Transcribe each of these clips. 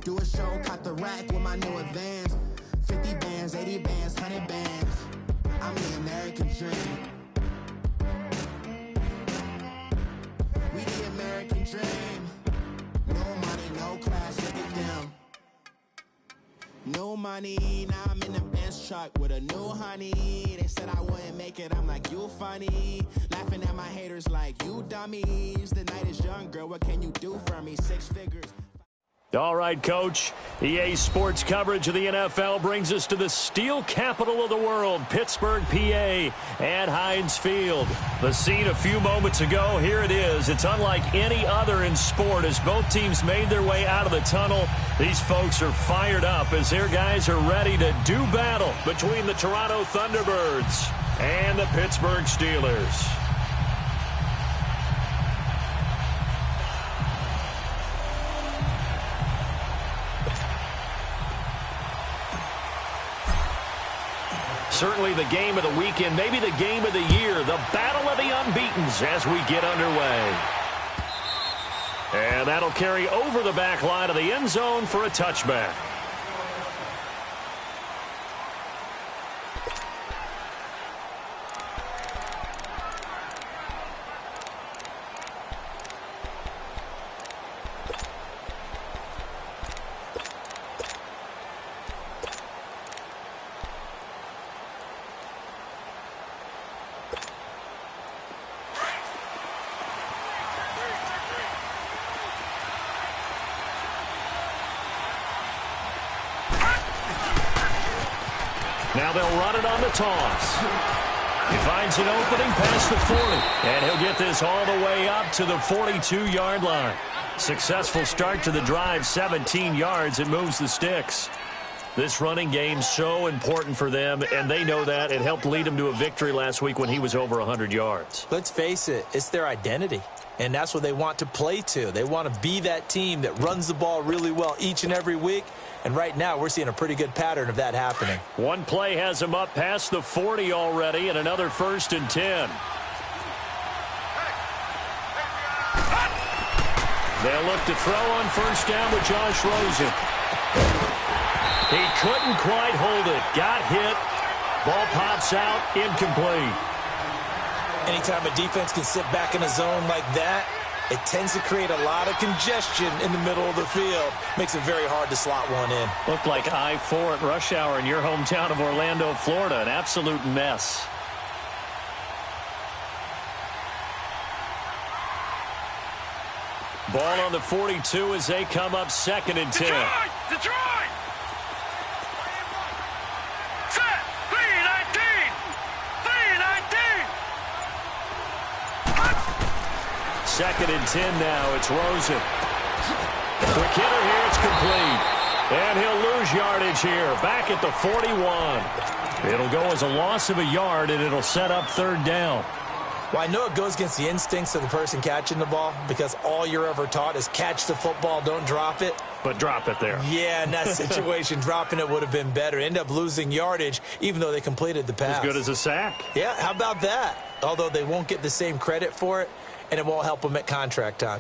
Do a show, caught the rack with my new advance. 50 bands, 80 bands, 100 bands. I'm the American dream. We the American dream. No money, no class, look at them. No money, now I'm in the Benz truck with a new honey. They said I wouldn't make it, I'm like, you funny. Laughing at my haters like, you dummies. The night is young, girl, what can you do for me? 6 figures. All right, Coach. EA Sports coverage of the NFL brings us to the steel capital of the world, Pittsburgh, PA, at Heinz Field. The scene a few moments ago, here it is. It's unlike any other in sport as both teams made their way out of the tunnel. These folks are fired up as their guys are ready to do battle between the Toronto Thunderbirds and the Pittsburgh Steelers. Certainly the game of the weekend, maybe the game of the year, the battle of the unbeatens as we get underway. And that'll carry over the back line of the end zone for a touchback. Now they'll run it on the toss. He finds an opening past the 40, and he'll get this all the way up to the 42-yard line. Successful start to the drive, 17 yards. It moves the sticks. This running game so important for them, and they know that. It helped lead them to a victory last week when he was over 100 yards. Let's face it, it's their identity, and that's what they want to play to. They want to be that team that runs the ball really well each and every week. And right now, we're seeing a pretty good pattern of that happening. One play has him up past the 40 already, and another 1st and 10. They'll look to throw on 1st down with Josh Rosen. He couldn't quite hold it. Got hit. Ball pops out. Incomplete. Anytime a defense can sit back in a zone like that, it tends to create a lot of congestion in the middle of the field. Makes it very hard to slot one in. Looked like I-4 at rush hour in your hometown of Orlando, Florida. An absolute mess. Ball on the 42 as they come up 2nd and 10. Detroit! Set! 3-19! 2nd and 10 now. It's Rosen. Quick hitter here. It's complete. And he'll lose yardage here. Back at the 41. It'll go as a loss of a yard, and it'll set up 3rd down. Well, I know it goes against the instincts of the person catching the ball because all you're ever taught is catch the football, don't drop it. But drop it there. Yeah, in that situation, dropping it would have been better. End up losing yardage, even though they completed the pass. As good as a sack. Yeah, how about that? Although they won't get the same credit for it, and it won't help them at contract time.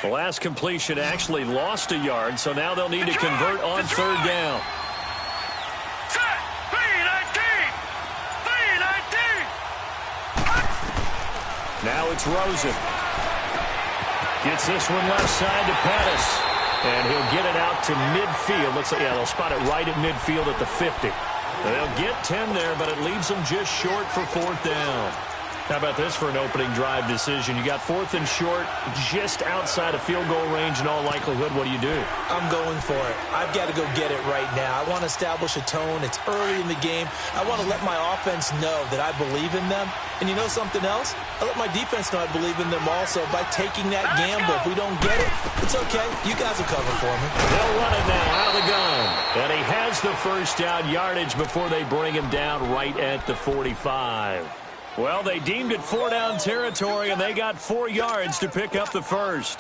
The last completion actually lost a yard, so now they'll need to convert on 3rd down. Set! 3-19! 3-19! Now it's Rosen. Gets this one left side to Pettis. And he'll get it out to midfield. Looks like, yeah, they'll spot it right at midfield at the 50. They'll get 10 there, but it leaves them just short for 4th down. How about this for an opening drive decision? You got 4th and short, just outside of field goal range in all likelihood. What do you do? I'm going for it. I've got to go get it right now. I want to establish a tone. It's early in the game. I want to let my offense know that I believe in them. And you know something else? I let my defense know I believe in them also by taking that gamble. If we don't get it, it's okay. You guys will cover for me. They'll run it now out of the gun. And he has the 1st down yardage before they bring him down right at the 45. Well, they deemed it 4-down territory, and they got 4 yards to pick up the 1st.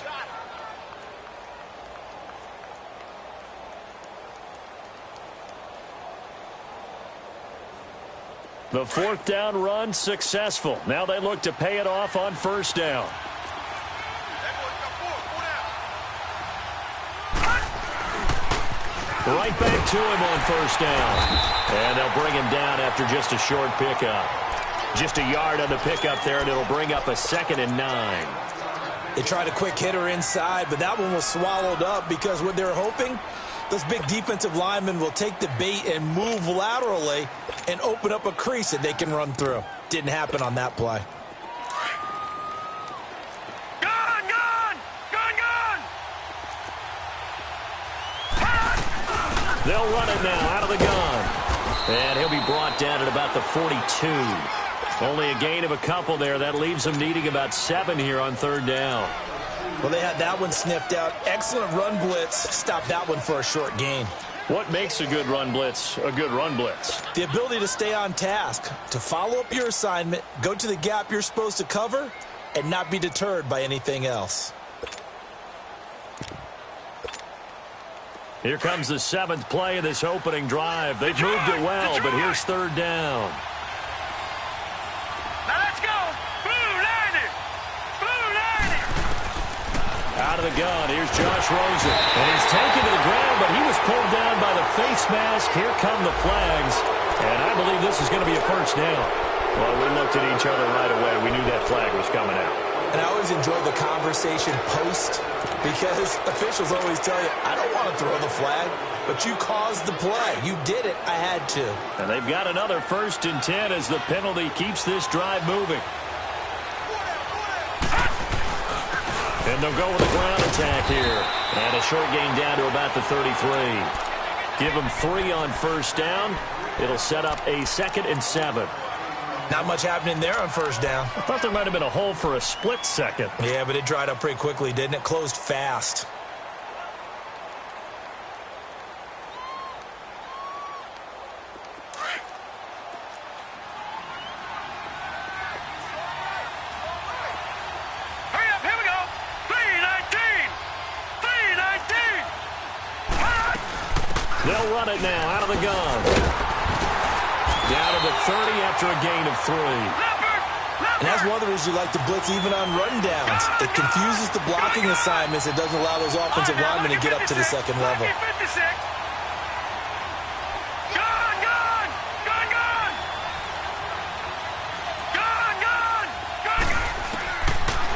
The 4th down run successful. Now they look to pay it off on 1st down. Right back to him on first down. And they'll bring him down after just a short pickup. Just a yard on the pickup there, and it'll bring up a 2nd and 9. They tried a quick hitter inside, but that one was swallowed up because what they're hoping, those big defensive linemen will take the bait and move laterally and open up a crease that they can run through. Didn't happen on that play. They'll run it now out of the gun. And he'll be brought down at about the 42. Only a gain of a couple there. That leaves them needing about 7 here on 3rd down. Well, they had that one sniffed out. Excellent run blitz. Stopped that one for a short gain. What makes a good run blitz a good run blitz? The ability to stay on task, to follow up your assignment, go to the gap you're supposed to cover, and not be deterred by anything else. Here comes the 7th play of this opening drive. They've moved it well, but here's 3rd down. Now let's go. Blue 90. Blue 90. Out of the gun, here's Josh Rosen. And he's taken to the ground, but he was pulled down by the face mask. Here come the flags. And I believe this is going to be a first down. Well, we looked at each other right away. We knew that flag was coming out. And I always enjoy the conversation post because officials always tell you, I don't want to throw the flag, but you caused the play. You did it. I had to. And they've got another 1st and 10 as the penalty keeps this drive moving. And they'll go with a ground attack here. And a short gain down to about the 33. Give them 3 on 1st down. It'll set up a 2nd and 7. Not much happening there on 1st down. I thought there might have been a hole for a split second. Yeah, but it dried up pretty quickly, didn't it? Closed fast. Hurry up, here we go. 319. 319. They'll run it now out of the gun. Down to the 30 after a gain of 3. And that's one of the reasons you like to blitz even on run downs. It confuses the blocking assignments. It doesn't allow those offensive linemen to get up to the 2nd level.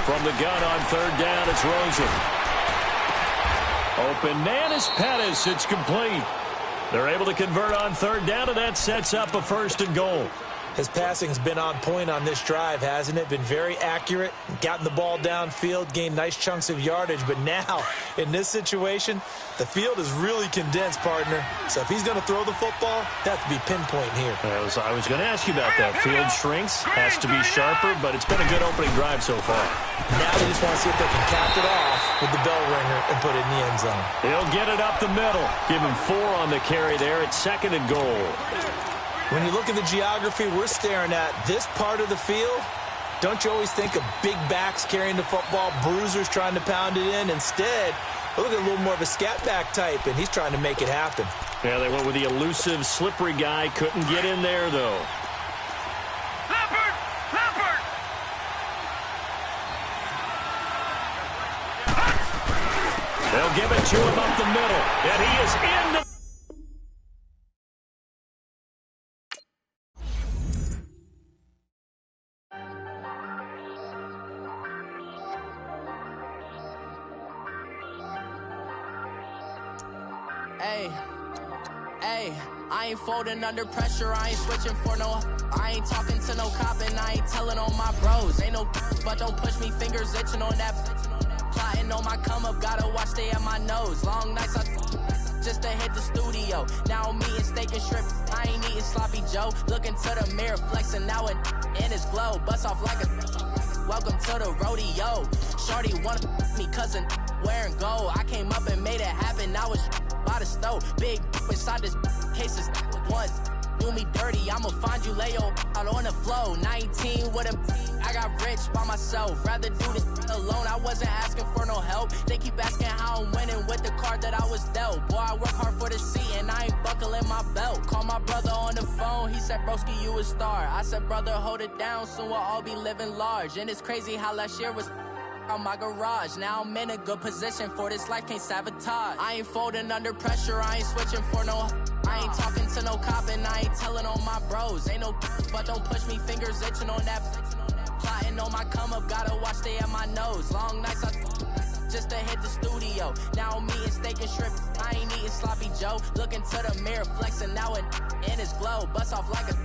From the gun on 3rd down, it's Rosen. Open man is Pettis. It's complete. They're able to convert on 3rd down, and that sets up a 1st and goal. His passing's been on point on this drive, hasn't it? Been very accurate, gotten the ball downfield, gained nice chunks of yardage. But now, in this situation, the field is really condensed, partner. So if he's going to throw the football, that has to be pinpoint here. I was going to ask you about that. Field shrinks, has to be sharper, but it's been a good opening drive so far. Now they just want to see if they can cap it off with the bell ringer and put it in the end zone. He'll get it up the middle. Give him 4 on the carry there. It's 2nd and goal. When you look at the geography we're staring at, this part of the field, don't you always think of big backs carrying the football, bruisers trying to pound it in? Instead, look at a little more of a scat back type, and he's trying to make it happen. Yeah, they went with the elusive, slippery guy. Couldn't get in there, though. Leopard! Leopard! They'll give it to him up the middle, and he is in the... Hey, I ain't folding under pressure, I ain't switching for no. I ain't talking to no cop and I ain't telling on my bros. Ain't no but don't push me, fingers itching on that. Plotting on my come up, gotta watch stay at my nose. Long nights just to hit the studio. Now I'm eating steak and shrimp, I ain't eating sloppy Joe. Looking to the mirror, flexing now it in his glow. Bust off like a welcome to the rodeo. Shorty wanna me cousin wearing gold. I came up and made it happen, I was by the stove. Big inside this cases once. Do me dirty, I'ma find you, lay your out on the floor. 19 with a I got rich by myself. Rather do this alone, I wasn't asking for no help. They keep asking how I'm winning with the card that I was dealt. Boy, I work hard for the seat and I ain't buckling my belt. Call my brother on the phone, he said, broski, you a star. I said, brother, hold it down, soon we'll all be living large. And it's crazy how last year was out my garage. Now I'm in a good position for this life, can't sabotage. I ain't folding under pressure, I ain't switching for no. I ain't talking to no cop and I ain't telling on my bros. Ain't no but don't push me, fingers itching on that. Plotting on my come up, gotta watch stay at my nose. Long nights I just to hit the studio. Now I'm eating steak and shrimp, I ain't eating sloppy Joe. Looking to the mirror, flexing now it in his glow. Bust off like a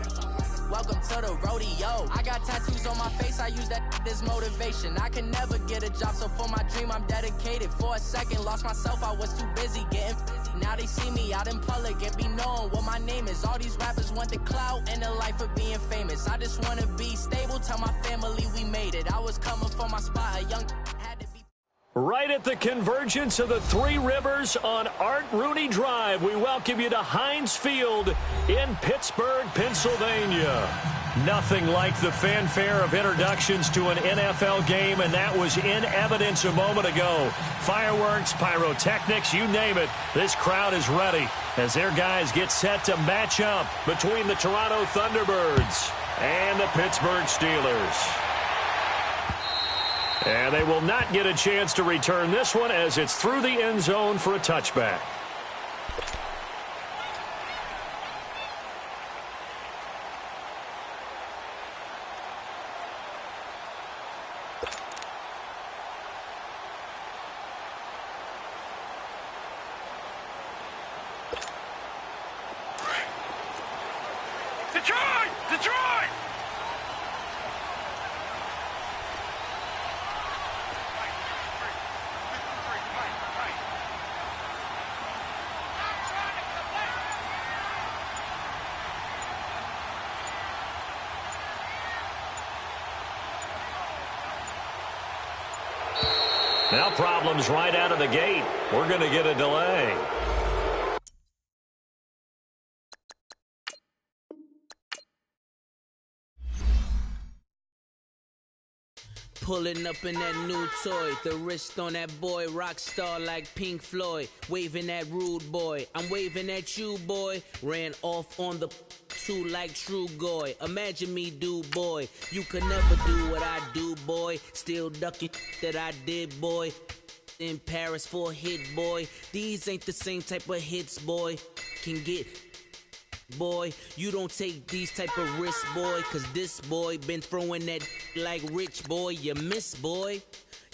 welcome to the rodeo. I got tattoos on my face, I use that as motivation. I can never get a job, so for my dream I'm dedicated. For a second, lost myself, I was too busy getting. Now they see me out in public and be knowing what my name is. All these rappers want the clout and the life of being famous. I just wanna be stable, tell my family we made it. I was coming for my spot, a young had to be. Right at the convergence of the Three Rivers on Art Rooney Drive, we welcome you to Heinz Field in Pittsburgh, Pennsylvania. Nothing like the fanfare of introductions to an NFL game, and that was in evidence a moment ago. Fireworks, pyrotechnics, you name it. This crowd is ready as their guys get set to match up between the Toronto Thunderbirds and the Pittsburgh Steelers. And they will not get a chance to return this one as it's through the end zone for a touchback. Detroit! Detroit! Now problems right out of the gate. We're going to get a delay. Pulling up in that new toy, the wrist on that boy, rock star like Pink Floyd, waving at rude boy, I'm waving at you boy, ran off on the two like True Goy, imagine me do boy, you could never do what I do boy, still ducking that I did boy, in Paris for a hit boy, these ain't the same type of hits boy, can get boy, you don't take these type of risks, boy, cause this boy been throwing that like rich boy, you miss, boy.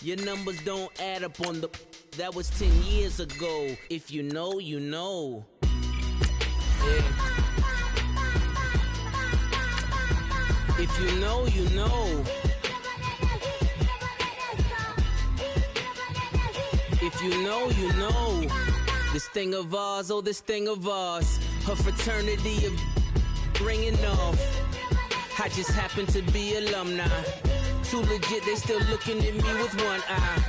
Your numbers don't add up on the, that was 10 years ago. If you know, you know. Yeah. If you know, you know. If you know, you know. This thing of ours, oh, this thing of ours. Her fraternity of ringing off. I just happen to be alumni. Too legit, they still looking at me with one eye.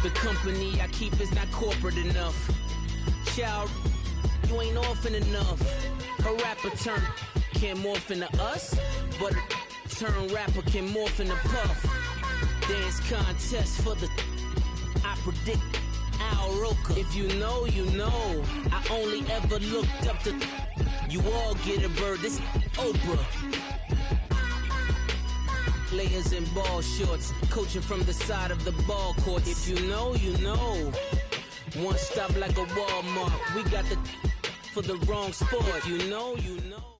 The company I keep is not corporate enough. Child, you ain't orphan enough. A rapper turn can't morph into us, but a turn rapper can morph into Puff. Dance contest for the, I predict Al Roker. If you know, you know. I only ever looked up to, you all get a bird, this Oprah. Layers in ball shorts, coaching from the side of the ball court. If you know, you know. One stop like a Walmart. We got the for the wrong sport. If you know, you know.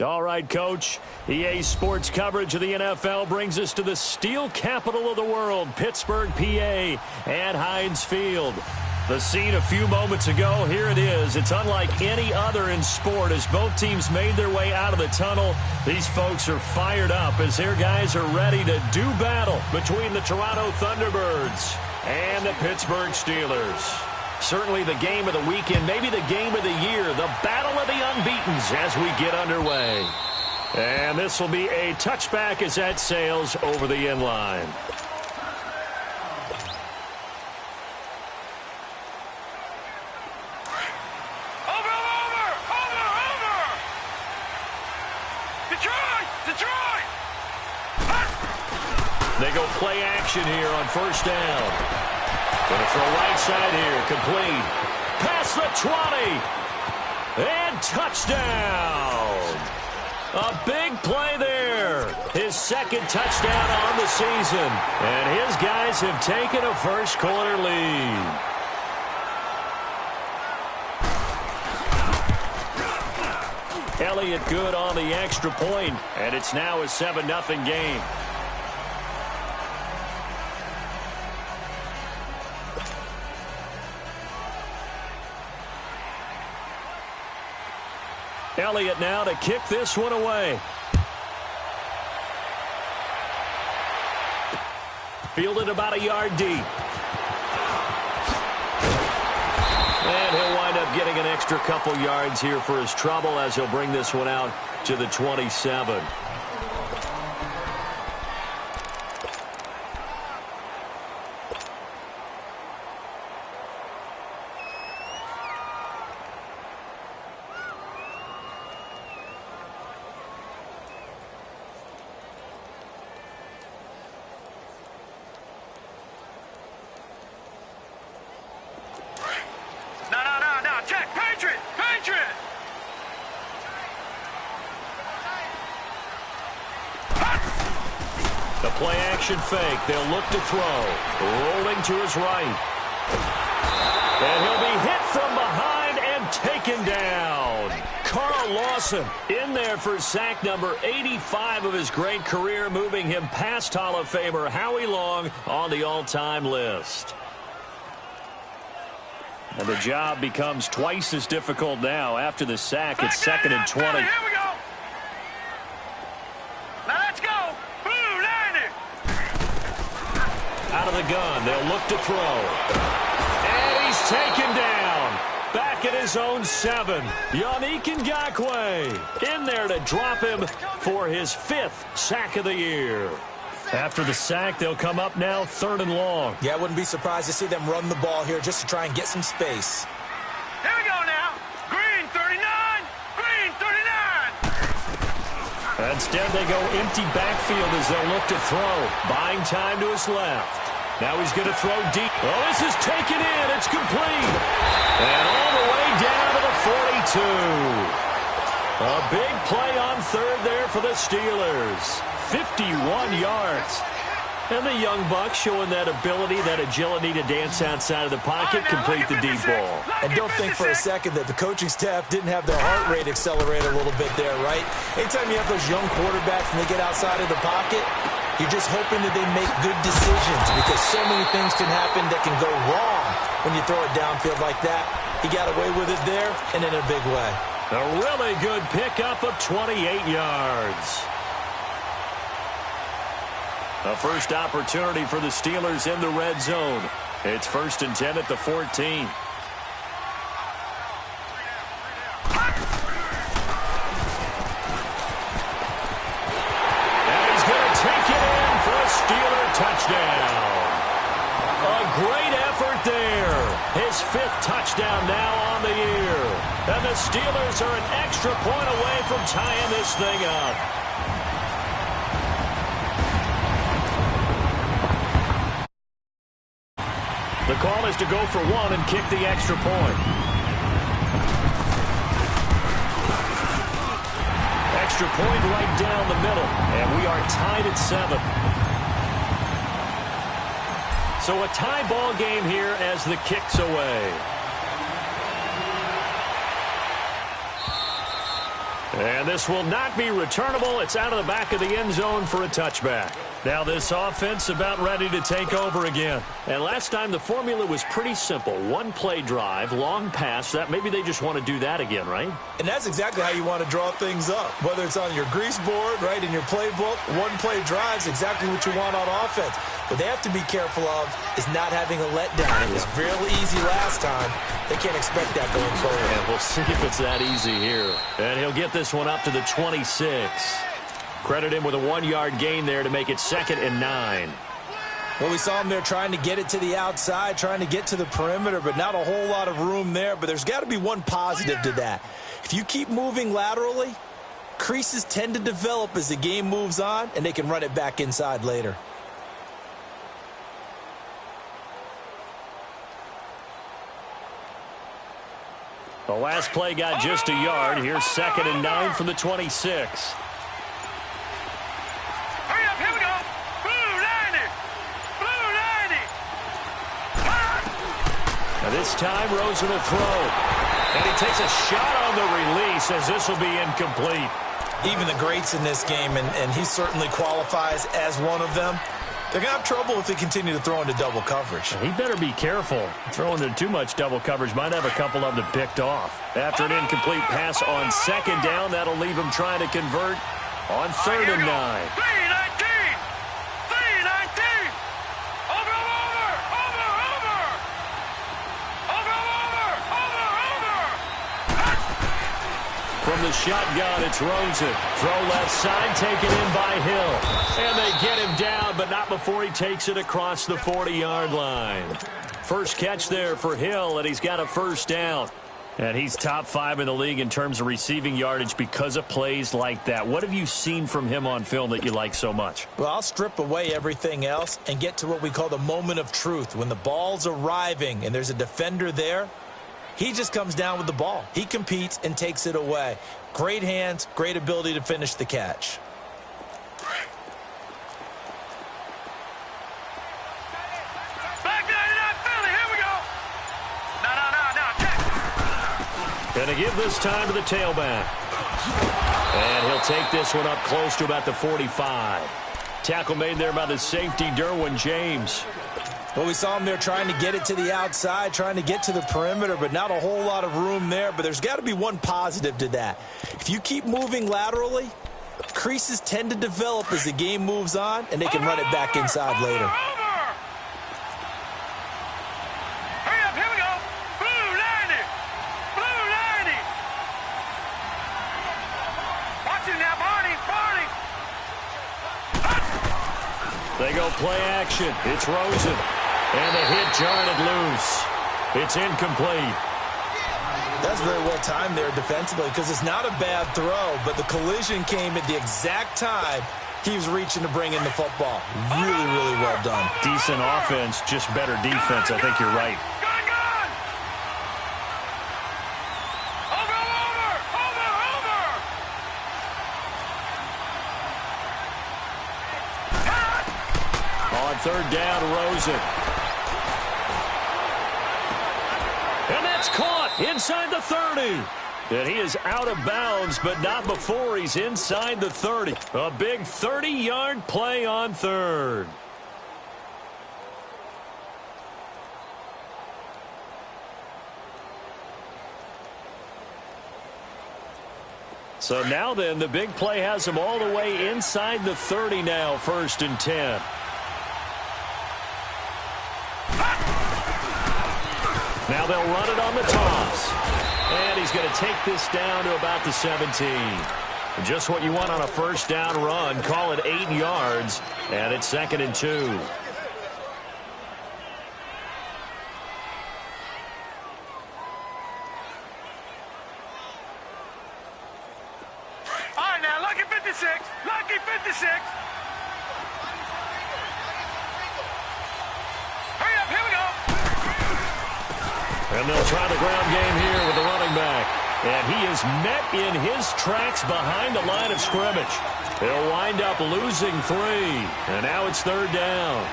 All right, Coach. EA Sports coverage of the NFL brings us to the steel capital of the world, Pittsburgh, PA, at Heinz Field. The scene a few moments ago, here it is. It's unlike any other in sport as both teams made their way out of the tunnel. These folks are fired up as their guys are ready to do battle between the Toronto Thunderbirds and the Pittsburgh Steelers. Certainly the game of the weekend, maybe the game of the year, the battle of the unbeatens as we get underway. And this will be a touchback as that sails over the end line. Detroit! They go play action here on first down. Going to throw right side here, complete. Past the 20. And touchdown. A big play there. His second touchdown on the season. And his guys have taken a first-quarter lead. Elliott good on the extra point, and it's now a 7-0 game. Elliott now to kick this one away. Fielded about a yard deep. And he'll wind up getting an extra couple yards here for his trouble as he'll bring this one out to the 27. Check, Patriot! Patriot! The play action fake. They'll look to throw. Rolling to his right. And he'll be hit from behind and taken down. Carl Lawson in there for sack number 85 of his great career, moving him past Hall of Famer Howie Long on the all-time list. And the job becomes twice as difficult now. After the sack, it's 2nd and 20. Here we go. Now let's go. Blue 90. Out of the gun, they'll look to throw. And he's taken down. Back at his own 7. Yannick Ngakoue in there to drop him for his 5th sack of the year. After the sack, they'll come up now 3rd and long. Yeah, I wouldn't be surprised to see them run the ball here just to try and get some space. Here we go now. Green 39. Green 39. Instead, they go empty backfield as they'll look to throw. Buying time to his left. Now he's going to throw deep. Oh, this is taken in. It's complete. And all the way down to the 42. A big play on 3rd there for the Steelers. 51 yards. And the young buck showing that ability, that agility to dance outside of the pocket, complete the deep ball. And don't think for a second that the coaching staff didn't have their heart rate accelerate a little bit there, right? Anytime you have those young quarterbacks and they get outside of the pocket, you're just hoping that they make good decisions because so many things can happen that can go wrong when you throw it downfield like that. He got away with it there and in a big way. A really good pickup of 28 yards. A first opportunity for the Steelers in the red zone. It's 1st and 10 at the 14. And he's going to take it in for a Steeler touchdown. A great effort there. His 5th touchdown now on the year. And the Steelers are an extra point away from tying this thing up. The call is to go for 1 and kick the extra point. Extra point right down the middle, and we are tied at 7. So a tie ball game here as the kick's away. And this will not be returnable. It's out of the back of the end zone for a touchback. Now this offense about ready to take over again. And last time the formula was pretty simple. 1 play drive, long pass. That maybe they just want to do that again, right? And that's exactly how you want to draw things up. Whether it's on your grease board, right, in your playbook, 1 play drive is exactly what you want on offense. What they have to be careful of is not having a letdown. It was really easy last time. They can't expect that going forward. And we'll see if it's that easy here. And he'll get this one up to the 26. Credit him with a 1-yard gain there to make it 2nd and 9. Well, we saw him there trying to get it to the outside, trying to get to the perimeter, but not a whole lot of room there. But there's got to be one positive to that. If you keep moving laterally, creases tend to develop as the game moves on, and they can run it back inside later. The last play got just a yard. Here's 2nd and 9 from the 26. Hurry up, here we go. Blue 90. Blue 90. Now this time, Rosen will throw. And he takes a shot on the release as this will be incomplete. Even the greats in this game, and he certainly qualifies as one of them, they're going to have trouble if they continue to throw into double coverage. He better be careful. Throwing into too much double coverage might have a couple of them picked off. After an incomplete pass on 2nd down, that'll leave him trying to convert on 3rd and 9. 319. 319. Over. From the shotgun, it's Rosen. Throw left side, taken in by Hill. And they get him down, but not before he takes it across the 40-yard line. First catch there for Hill, and he's got a 1st down. And he's top 5 in the league in terms of receiving yardage because of plays like that. What have you seen from him on film that you like so much? Well, I'll strip away everything else and get to what we call the moment of truth. When the ball's arriving and there's a defender there, he just comes down with the ball. He competes and takes it away. Great hands, great ability to finish the catch. Back 99 Philly, here we go. No. Gonna give this time to the tailback. And he'll take this one up close to about the 45. Tackle made there by the safety, Derwin James. Well, we saw him there trying to get it to the outside, trying to get to the perimeter, but not a whole lot of room there. But there's got to be one positive to that. If you keep moving laterally, creases tend to develop as the game moves on, and they can run it back inside later. Hurry up, here we go. Blue 90. Blue 90. Watch it now, Barney. They go play action. It's Rosen. And the hit jarred it loose. It's incomplete. That's very well timed there defensively because it's not a bad throw, but the collision came at the exact time he was reaching to bring in the football. Really, really well done. Decent offense, just better defense. I think you're right. On 3rd down, Rosen. And that's caught inside the 30. And he is out of bounds, but not before he's inside the 30. A big 30-yard play on 3rd. So now then, the big play has him all the way inside the 30 now, 1st and 10. Now they'll run it on the toss. And he's going to take this down to about the 17. Just what you want on a 1st down run. Call it 8 yards. And it's 2nd and 2. All right, now, lucky 56. Lucky 56. Hurry up, here we go. And they'll try the ground game here with the running back. And he is met in his tracks behind the line of scrimmage. He'll wind up losing 3. And now it's 3rd down.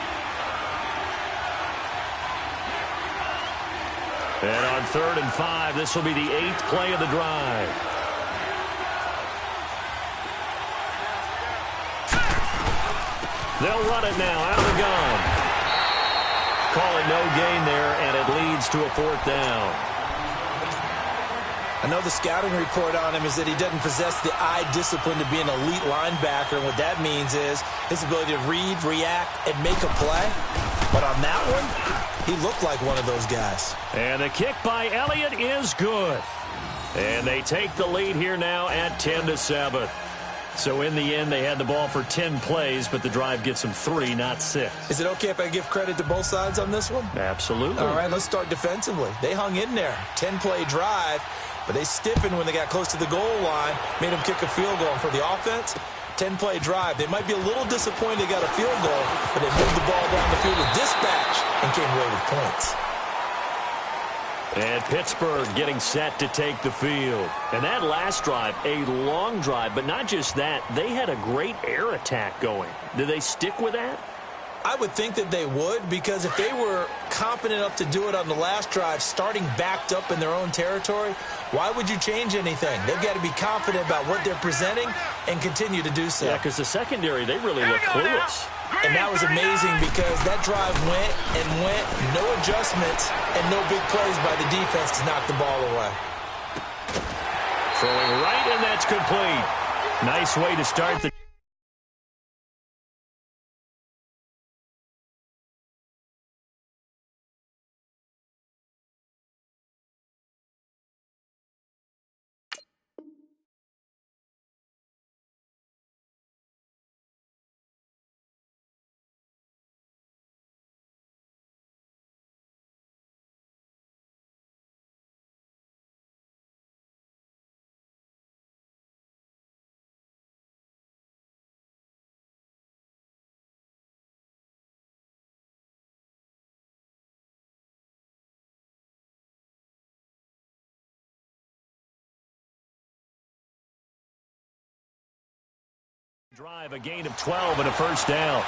And on 3rd and 5, this will be the 8th play of the drive. They'll run it now out of the gun. Call it no gain there, and it leads to a 4th down. I know the scouting report on him is that he doesn't possess the eye discipline to be an elite linebacker, and what that means is his ability to read, react, and make a play. But on that one, he looked like one of those guys. And the kick by Elliott is good. And they take the lead here now at 10-7. So in the end, they had the ball for 10 plays, but the drive gets them 3, not 6. Is it okay if I give credit to both sides on this one? Absolutely. All right, let's start defensively. They hung in there. 10-play drive, but they stiffened when they got close to the goal line, made them kick a field goal. And for the offense, 10-play drive. They might be a little disappointed they got a field goal, but they moved the ball down the field with dispatch and came away with points. And Pittsburgh getting set to take the field. And that last drive, a long drive, but not just that. They had a great air attack going. Do they stick with that? I would think that they would, because if they were confident enough to do it on the last drive, starting backed up in their own territory, why would you change anything? They've got to be confident about what they're presenting and continue to do so. Yeah, because the secondary, they really look clueless. And that was amazing because that drive went and went, no adjustments, and no big plays by the defense to knock the ball away. Throwing right, and that's complete. Nice way to start the drive, a gain of 12 and a first down.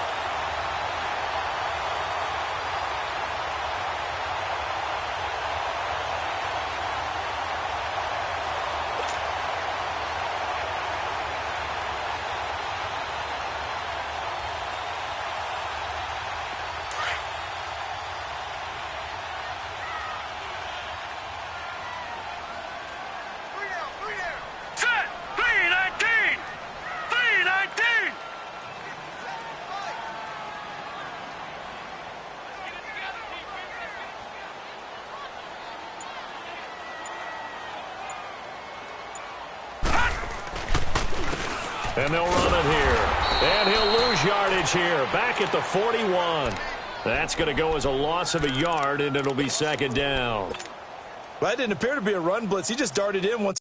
And they'll run it here. And he'll lose yardage here. Back at the 41. That's going to go as a loss of a yard, and it'll be second down. Well, that didn't appear to be a run blitz. He just darted in once.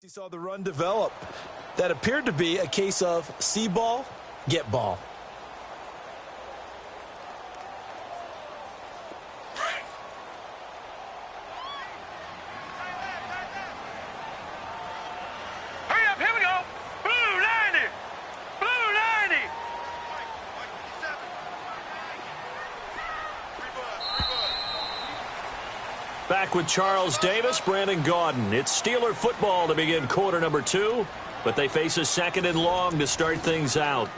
He saw the run develop. That appeared to be a case of see ball, get ball. Hurry up, here we go. Blue 90. Blue 90. Back with Charles Davis, Brandon Gaudin. It's Steeler football to begin quarter number 2, but they face a second and long to start things out.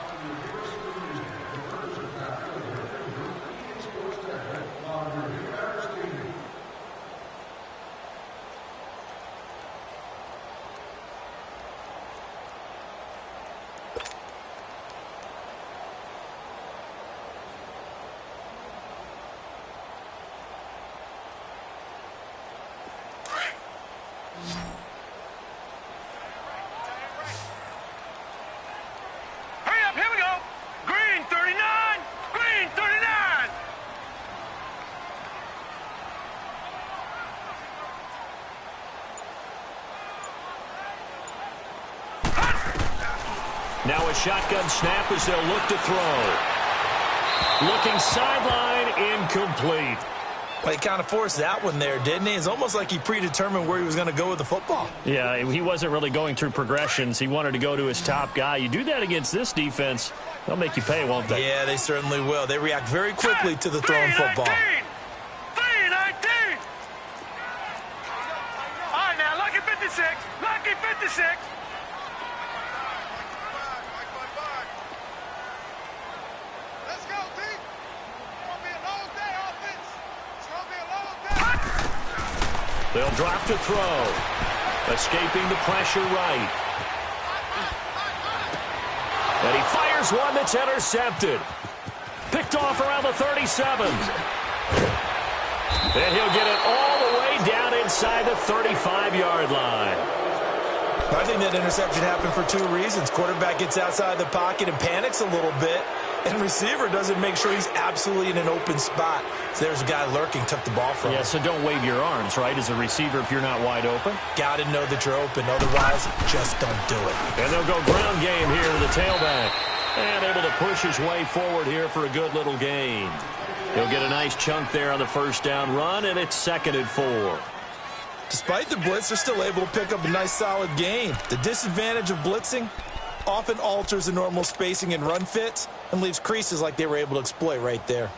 Hurry up, here we go. Green 39. Green 39. Now a shotgun snap as they'll look to throw. Looking sideline, incomplete. Well, he kind of forced that one there, didn't he? It's almost like he predetermined where he was going to go with the football. Yeah, he wasn't really going through progressions. He wanted to go to his top guy. You do that against this defense, they'll make you pay, won't they? Yeah, they certainly will. They react very quickly to the thrown football. 319. All right, now, lucky 56. Lucky 56. Let's go, T. It's going to be a long day, offense. It's going to be a long day. They'll drop to throw. Escaping the pressure right. And he fires one that's intercepted. picked off around the 37. And he'll get it all the way down inside the 35-yard line. I think that interception happened for two reasons. Quarterback gets outside the pocket and panics a little bit, and receiver doesn't make sure he's absolutely in an open spot. So there's a guy lurking, took the ball from him. Yeah, so don't wave your arms, right, as a receiver if you're not wide open. Got to know that you're open. Otherwise, just don't do it. And they'll go ground game here with the tailback. And able to push his way forward here for a good little gain. He'll get a nice chunk there on the first down run, and it's 2nd and 4. Despite the blitz, they're still able to pick up a nice solid gain. The disadvantage of blitzing often alters the normal spacing and run fits and leaves creases like they were able to exploit right there.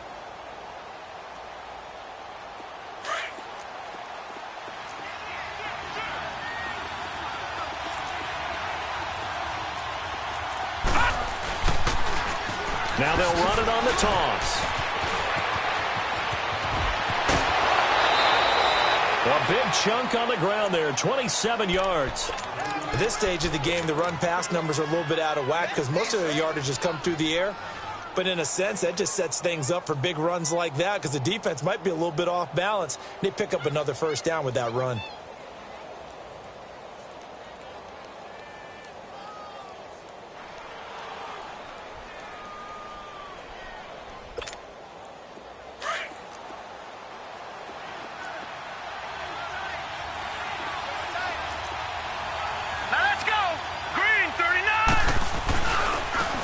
Now they'll run it on the toss. A big chunk on the ground there, 27 yards. At this stage of the game, the run-pass numbers are a little bit out of whack because most of their yardage has come through the air. But in a sense, that just sets things up for big runs like that because the defense might be a little bit off balance. They pick up another first down with that run.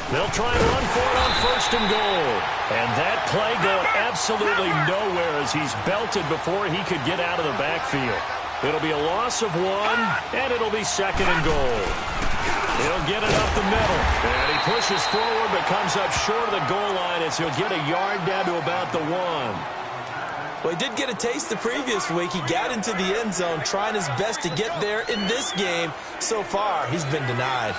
They'll try and run for it on 1st and goal. And that play going absolutely nowhere as he's belted before he could get out of the backfield. It'll be a loss of 1, and it'll be 2nd and goal. He'll get it up the middle. And he pushes forward but comes up short of the goal line as he'll get a yard down to about the 1. Well, he did get a taste the previous week. He got into the end zone trying his best to get there in this game. So far, he's been denied.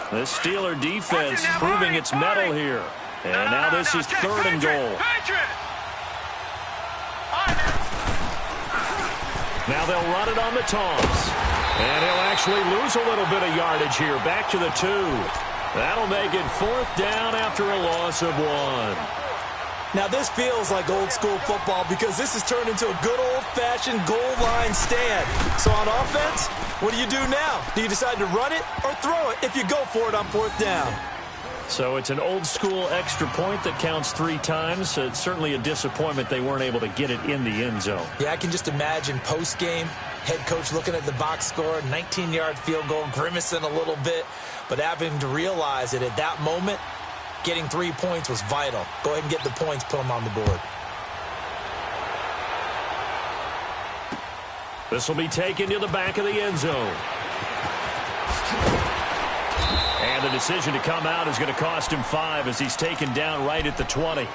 The Steeler defense proving its mettle here. And now this is 3rd and goal. Now they'll run it on the toss. And he'll actually lose a little bit of yardage here. Back to the 2. That'll make it 4th down after a loss of 1. Now this feels like old school football because this has turned into a good old-fashioned goal line stand. So on offense, what do you do now? Do you decide to run it or throw it if you go for it on 4th down? So it's an old school extra point that counts 3 times. So it's certainly a disappointment they weren't able to get it in the end zone. Yeah, I can just imagine post-game, head coach looking at the box score, 19-yard field goal, grimacing a little bit, but having to realize that at that moment, getting 3 points was vital. Go ahead and get the points, put them on the board. This will be taken to the back of the end zone. And the decision to come out is going to cost him 5 as he's taken down right at the 20.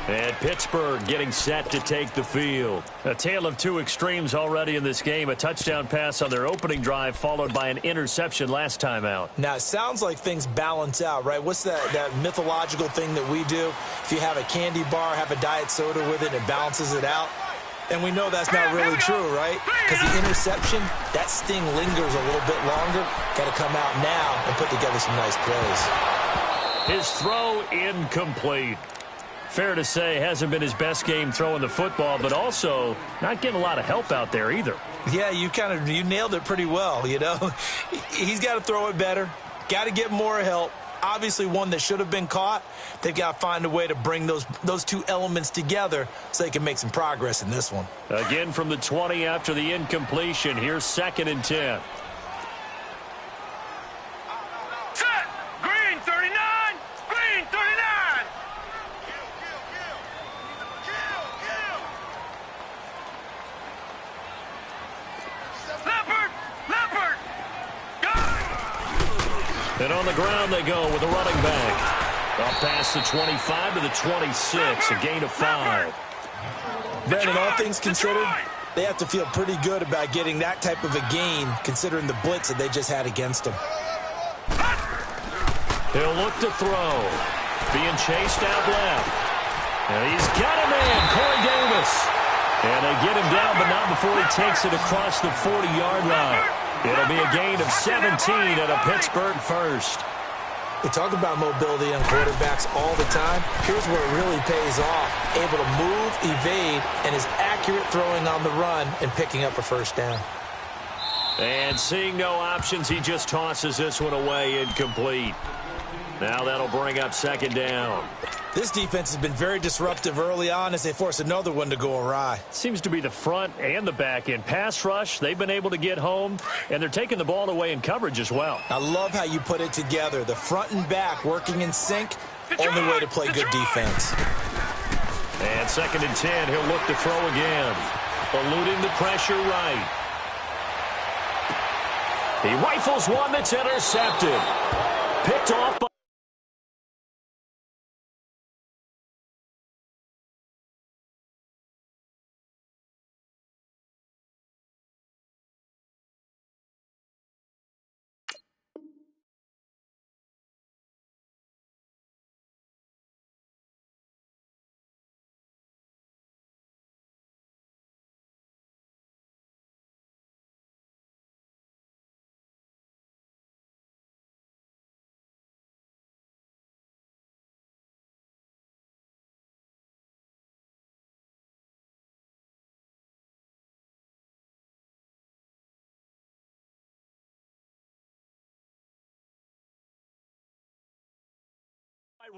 And Pittsburgh getting set to take the field. A tale of 2 extremes already in this game. A touchdown pass on their opening drive followed by an interception last time out. Now, it sounds like things balance out, right? What's that mythological thing that we do? If you have a candy bar, have a diet soda with it, it balances it out. And we know that's not really true, right? Because the interception, that sting lingers a little bit longer. Got to come out now and put together some nice plays. His throw incomplete. Fair to say, hasn't been his best game throwing the football, but also not getting a lot of help out there either. Yeah, you nailed it pretty well, you know. He's got to throw it better. Got to get more help. Obviously one that should have been caught. They've got to find a way to bring those 2 elements together so they can make some progress in this one. Again from the 20 after the incompletion. Here's 2nd and 10. Set! Green 39! Green 39! Leopard! Leopard! Go! And on the ground they go with a running back. Up past the 25 to the 26, a gain of 5. Brandon, all things considered, they have to feel pretty good about getting that type of a gain considering the blitz that they just had against them. He'll look to throw. Being chased out left. And he's got a man, Corey Davis. And they get him down, but not before he takes it across the 40-yard line. It'll be a gain of 17 and a Pittsburgh first. We talk about mobility on quarterbacks all the time. Here's where it really pays off. Able to move, evade, and is accurate throwing on the run and picking up a first down. And seeing no options, he just tosses this one away, incomplete. Now that'll bring up second down. This defense has been very disruptive early on as they force another one to go awry. Seems to be the front and the back end. Pass rush, they've been able to get home, and they're taking the ball away in coverage as well. I love how you put it together. The front and back working in sync, only way to play good defense. And 2nd and 10, he'll look to throw again. Eluding the pressure right. He rifles one that's intercepted. Picked off by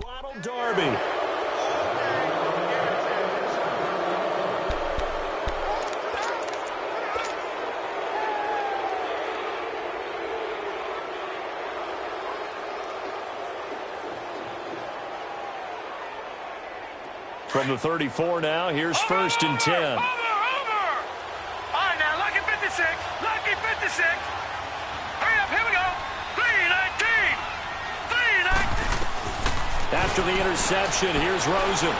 Ronald Darby. From the 34 now, here's 1st and 10. Over! All right, now, lucky 56. Lucky 56. Hurry up, here we go. 319. 319. After the interception, here's Rosen.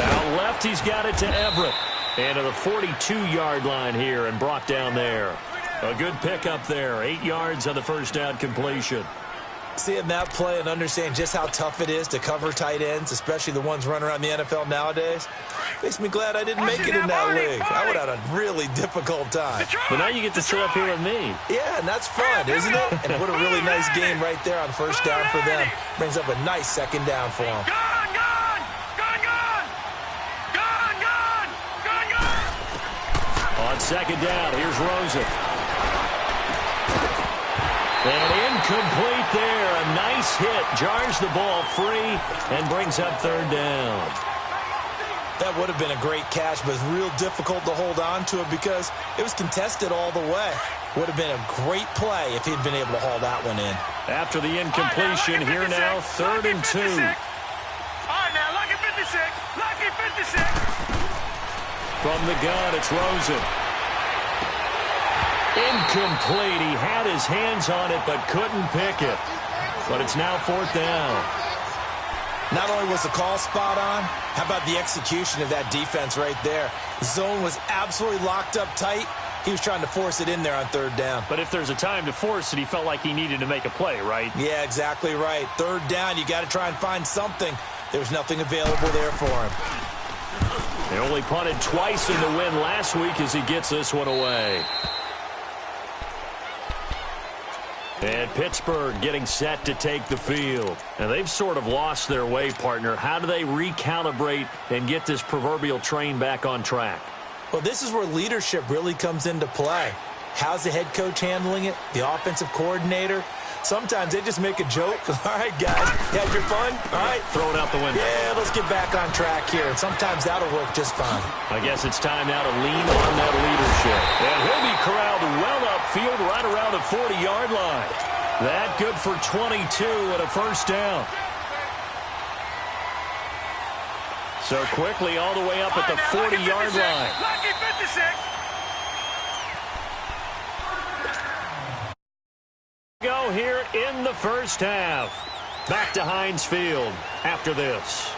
Out left, he's got it to Everett. And to the 42-yard line here and brought down there. A good pickup there. 8 yards on the first down completion. Seeing that play and understand just how tough it is to cover tight ends, especially the ones running around the NFL nowadays, makes me glad I didn't make it in that league. I would have had a really difficult time. But now you get to sit up here with me. Yeah, and that's fun, isn't it? And what a really nice game right there on first down for them. Brings up a nice second down for them. Gone! On second down, here's Rosen. And incomplete there. A nice hit. Jars the ball free and brings up third down. That would have been a great catch, but it's real difficult to hold on to it because it was contested all the way. Would have been a great play if he'd been able to haul that one in. After the incompletion, here now, 3rd and 2. All right, now, lucky 56. Lucky 56. From the gun, it's Rosen. Incomplete. He had his hands on it but couldn't pick it. But it's now 4th down. Not only was the call spot on, how about the execution of that defense right there? The zone was absolutely locked up tight. He was trying to force it in there on 3rd down. But if there's a time to force it, he felt like he needed to make a play, right? Yeah, exactly right. 3rd down, you got to try and find something. There's nothing available there for him. They only punted twice in the win last week as he gets this one away. And Pittsburgh getting set to take the field. And they've sort of lost their way, partner. How do they recalibrate and get this proverbial train back on track? Well, this is where leadership really comes into play. How's the head coach handling it? The offensive coordinator? Sometimes they just make a joke. All right, guys, you had your fun? All right. Throw it out the window. Yeah, let's get back on track here. And sometimes that'll work just fine. I guess it's time now to lean on that leadership. And he'll be corralled well upfield right around the 40-yard line. That good for 22 and a first down. So quickly all the way up at the 40-yard line. Lucky 56. Go here in the first half. Back to Heinz Field after this.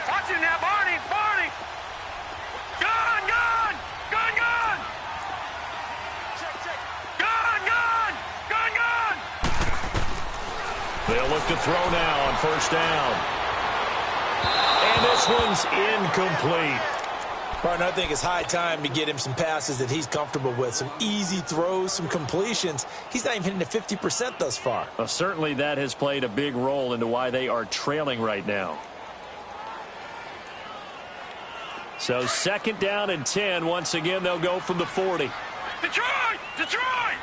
Watch it now, Barney. Gone. They'll look to throw now on first down. And this one's incomplete. Partner, I think it's high time to get him some passes that he's comfortable with, some easy throws, some completions. He's not even hitting the 50% thus far. Well, certainly that has played a big role into why they are trailing right now. So 2nd down and 10. Once again, they'll go from the 40. Detroit! Detroit!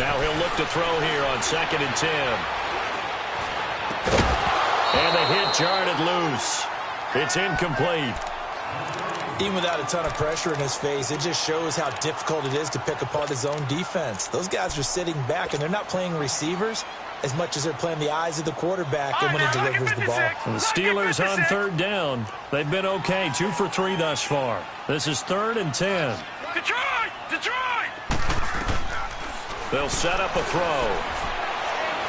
Now he'll look to throw here on 2nd and 10. And the hit jarred it loose. It's incomplete. Even without a ton of pressure in his face, it just shows how difficult it is to pick apart his own defense. Those guys are sitting back, and they're not playing receivers as much as they're playing the eyes of the quarterback and when he delivers the ball. And the Steelers on 3rd down. They've been okay, 2 for 3 thus far. This is 3rd and 10. Detroit! Detroit! They'll set up a throw.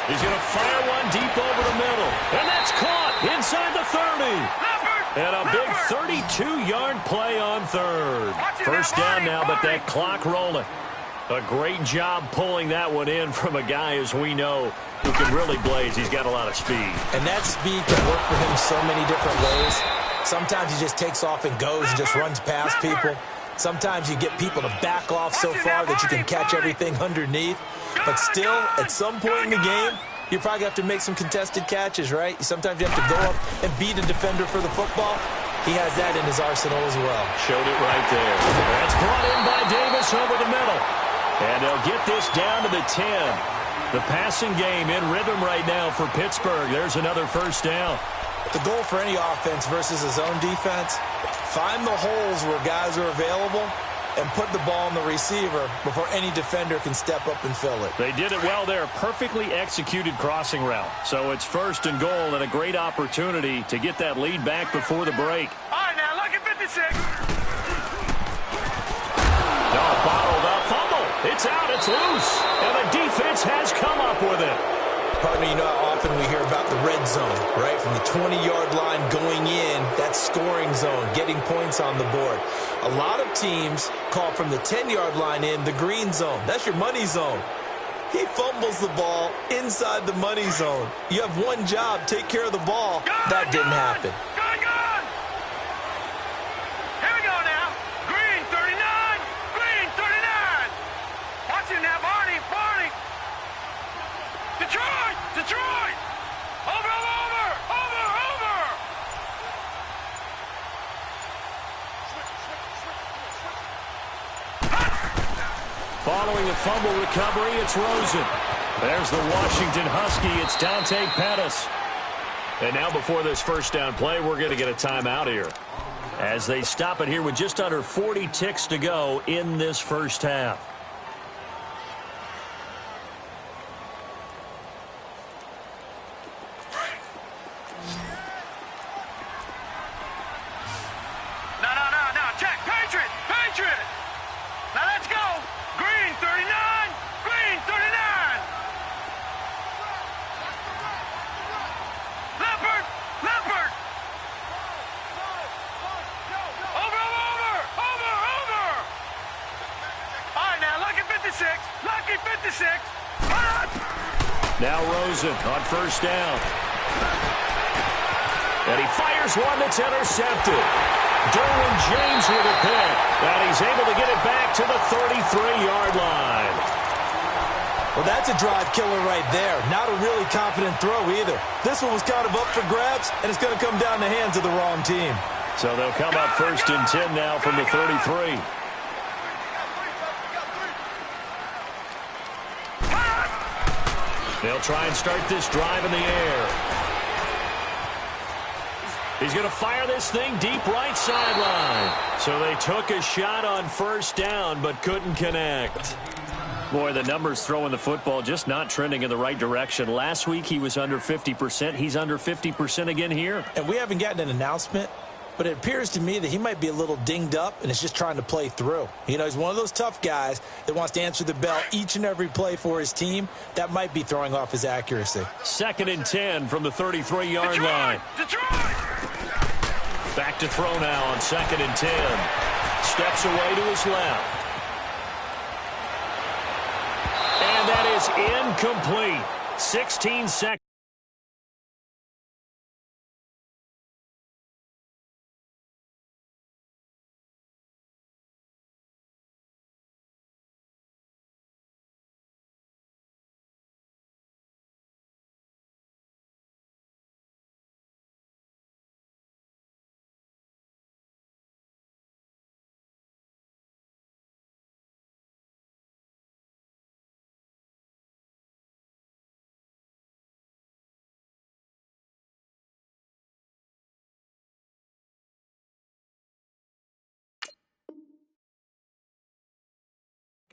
He's going to fire one deep over the middle. And that's caught inside the 30. And a big 32-yard play on 3rd. 1st down now, but that clock rolling. A great job pulling that one in from a guy, as we know, who can really blaze. He's got a lot of speed. And that speed can work for him so many different ways. Sometimes he just takes off and goes and just runs past people. Sometimes you get people to back off so far that you can catch everything underneath. But still, at some point in the game, you probably have to make some contested catches, right? Sometimes you have to go up and beat a defender for the football. He has that in his arsenal as well. Showed it right there. That's brought in by Davis over the middle. And they'll get this down to the 10. The passing game in rhythm right now for Pittsburgh. There's another 1st down. The goal for any offense versus a zone defense, find the holes where guys are available and put the ball on the receiver before any defender can step up and fill it. They did it well there. Perfectly executed crossing route. So it's 1st and goal and a great opportunity to get that lead back before the break. All right, now look at 56. No, bottled up fumble. It's out. It's loose. And the defense has come up with it. Partner, you know how often we hear about the red zone, right? From the 20-yard line going in, that scoring zone, getting points on the board. A lot of teams call from the 10-yard line in the green zone. That's your money zone. He fumbles the ball inside the money zone. You have one job, take care of the ball. That didn't happen. Gone! Here we go now. Green 39. Green 39. Watch it now, Barney. Detroit! Detroit! Over! Following the fumble recovery, it's Rosen. There's the Washington Husky. It's Dante Pettis. And now before this 1st down play, we're going to get a timeout here, as they stop it here with just under 40 ticks to go in this 1st half. No. Check. Patriot. Now let's go. Green 39. Green 39. Leopard. Over. All right, now lucky 56. Lucky 56. Now Rosen on 1st down. And he fires one that's intercepted. Derwin James with a pick. And he's able to get it back to the 33-yard line. Well, that's a drive killer right there. Not a really confident throw either. This one was kind of up for grabs, and it's going to come down the hands of the wrong team. So they'll come up 1st and 10 now from the 33. They'll try and start this drive in the air. He's going to fire this thing deep right sideline. So they took a shot on 1st down but couldn't connect. Boy, the numbers throwing the football just not trending in the right direction. Last week he was under 50%. He's under 50% again here. And we haven't gotten an announcement, but it appears to me that he might be a little dinged up and is just trying to play through. You know, he's one of those tough guys that wants to answer the bell each and every play for his team. That might be throwing off his accuracy. 2nd and 10 from the 33-yard line. Detroit! Back to throw now on 2nd and 10. Steps away to his left. And that is incomplete. 16 seconds.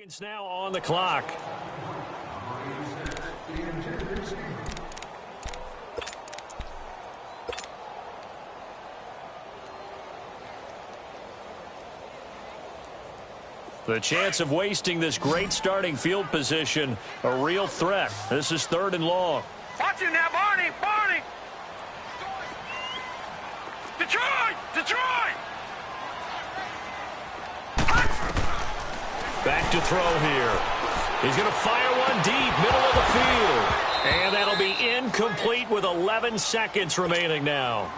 Seconds now on the clock. The chance of wasting this great starting field position, a real threat. This is 3rd and long. Watch it now, Barney! Barney! Detroit! Detroit! Back to throw here. He's going to fire one deep, middle of the field. And that'll be incomplete with 11 seconds remaining now.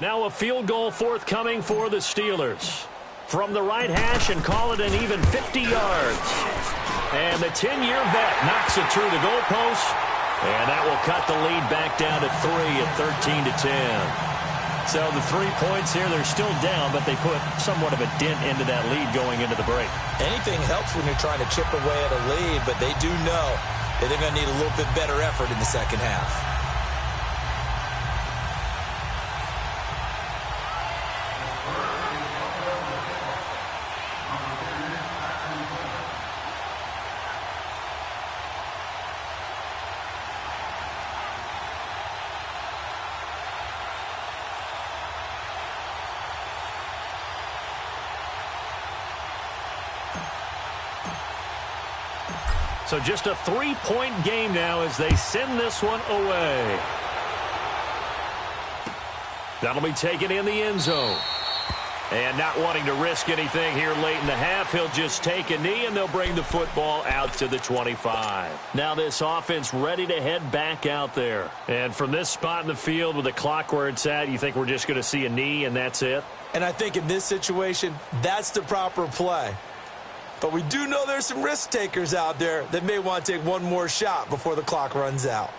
Now a field goal forthcoming for the Steelers. From the right hash and call it an even 50 yards. And the 10-year vet knocks it through the goalpost. And that will cut the lead back down to 3 at 13-10. So the 3 points here, they're still down, but they put somewhat of a dent into that lead going into the break. Anything helps when you're trying to chip away at a lead, but they do know that they're going to need a little bit better effort in the second half. So just a 3-point game now as they send this one away. That'll be taken in the end zone. And not wanting to risk anything here late in the half, he'll just take a knee and they'll bring the football out to the 25. Now this offense ready to head back out there. And from this spot in the field with the clock where it's at, you think we're just going to see a knee and that's it? And I think in this situation, that's the proper play. But we do know there's some risk takers out there that may want to take one more shot before the clock runs out.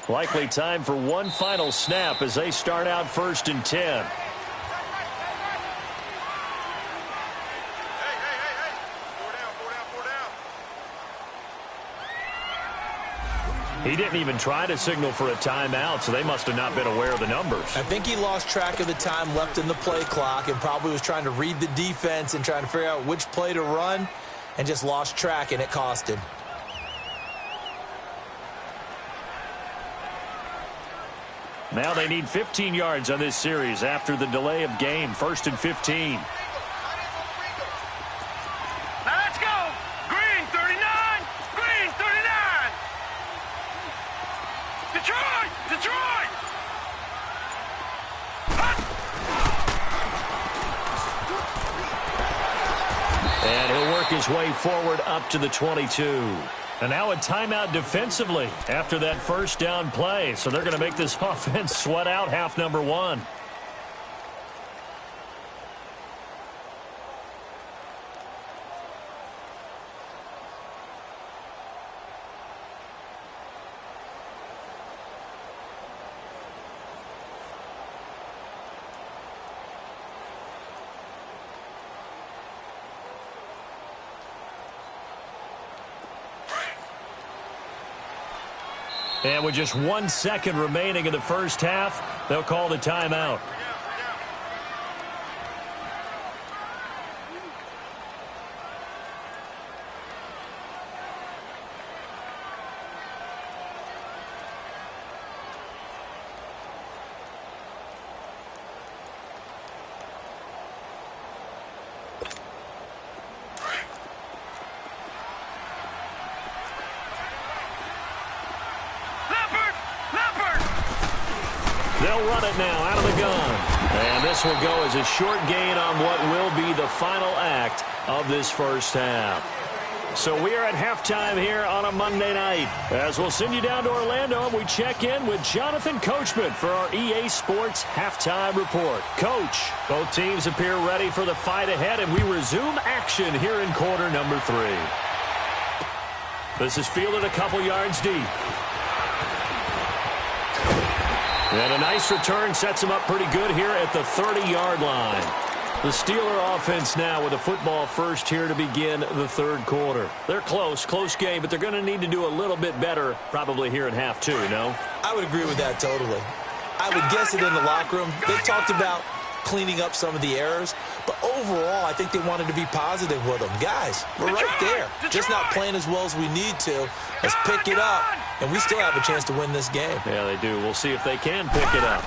Likely time for one final snap as they start out 1st and 10. He didn't even try to signal for a timeout, so they must have not been aware of the numbers. I think he lost track of the time left in the play clock and probably was trying to read the defense and trying to figure out which play to run and just lost track, and it cost him. Now they need 15 yards on this series after the delay of game. 1st and 15. Now let's go! Green 39! Green 39! Detroit! Detroit! And he'll work his way forward up to the 22. And now a timeout defensively after that first down play. So they're going to make this offense sweat out half number 1. And with just 1 second remaining in the first half, they'll call the timeout. They'll run it now out of the gun. And this will go as a short gain on what will be the final act of this first half. So we are at halftime here on a Monday night. As we'll send you down to Orlando, and we check in with Jonathan Coachman for our EA Sports Halftime Report. Coach, both teams appear ready for the fight ahead, and we resume action here in quarter number 3. This is fielded a couple yards deep. And a nice return sets him up pretty good here at the 30-yard line. The Steeler offense now with a football first here to begin the third quarter. They're close game, but they're going to need to do a little bit better probably here in half 2, no? I would agree with that totally. I would guess it in the locker room. They talked about cleaning up some of the errors, but overall, I think they wanted to be positive with them. Guys, we're right there. Just not playing as well as we need to. Let's pick it up, and we still have a chance to win this game. Yeah, they do. We'll see if they can pick it up.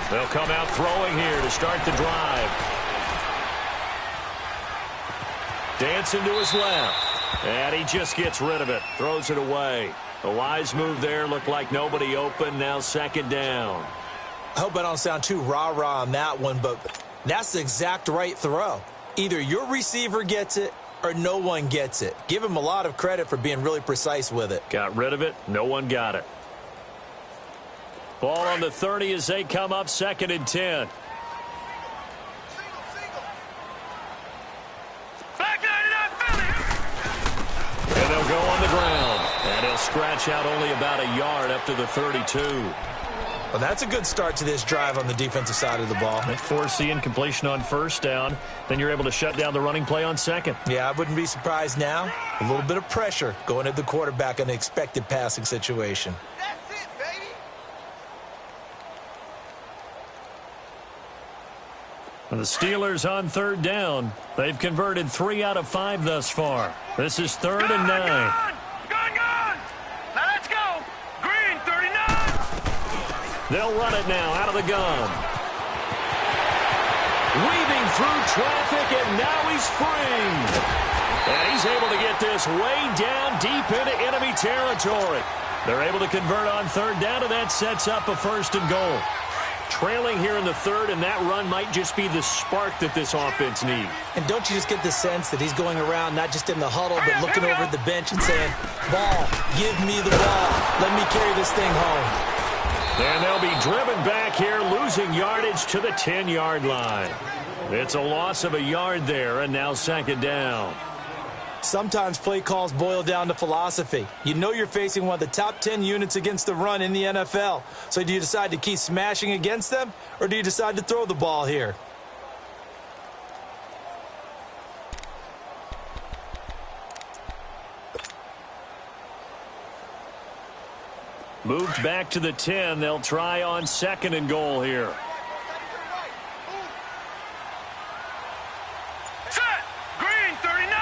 They'll come out throwing here to start the drive. Dancing to his left. And he just gets rid of it. Throws it away. A wise move there. Looked like nobody open. Now second down. I hope I don't sound too rah-rah on that one, but that's the exact right throw. Either your receiver gets it or no one gets it. Give him a lot of credit for being really precise with it. Got rid of it. No one got it. Ball on the 30 as they come up, 2nd and 10. And they'll go on the ground. And he'll scratch out only about a yard up to the 32. Well, that's a good start to this drive on the defensive side of the ball. That force the incompletion on first down. Then you're able to shut down the running play on second. Yeah, I wouldn't be surprised now. A little bit of pressure going at the quarterback in an expected passing situation. That's it, baby. And the Steelers on 3rd down. They've converted 3 out of 5 thus far. This is 3rd and 9. Gone. Now let's go. Green, 39. They'll run it now out of the gun. Weaving through traffic, and now he's free. And he's able to get this way down deep into enemy territory. They're able to convert on 3rd down, and that sets up a 1st and goal. Trailing here in the 3rd, and that run might just be the spark that this offense needs. And don't you just get the sense that he's going around not just in the huddle, but looking over at the bench and saying, ball, give me the ball. Let me carry this thing home. And they'll be driven back here, losing yardage to the 10-yard line. It's a loss of a yard there, and now 2nd down. Sometimes play calls boil down to philosophy. You know you're facing one of the top 10 units against the run in the NFL. So do you decide to keep smashing against them, or do you decide to throw the ball here? Moved back to the 10. They'll try on 2nd and goal here. Set. Green, 39.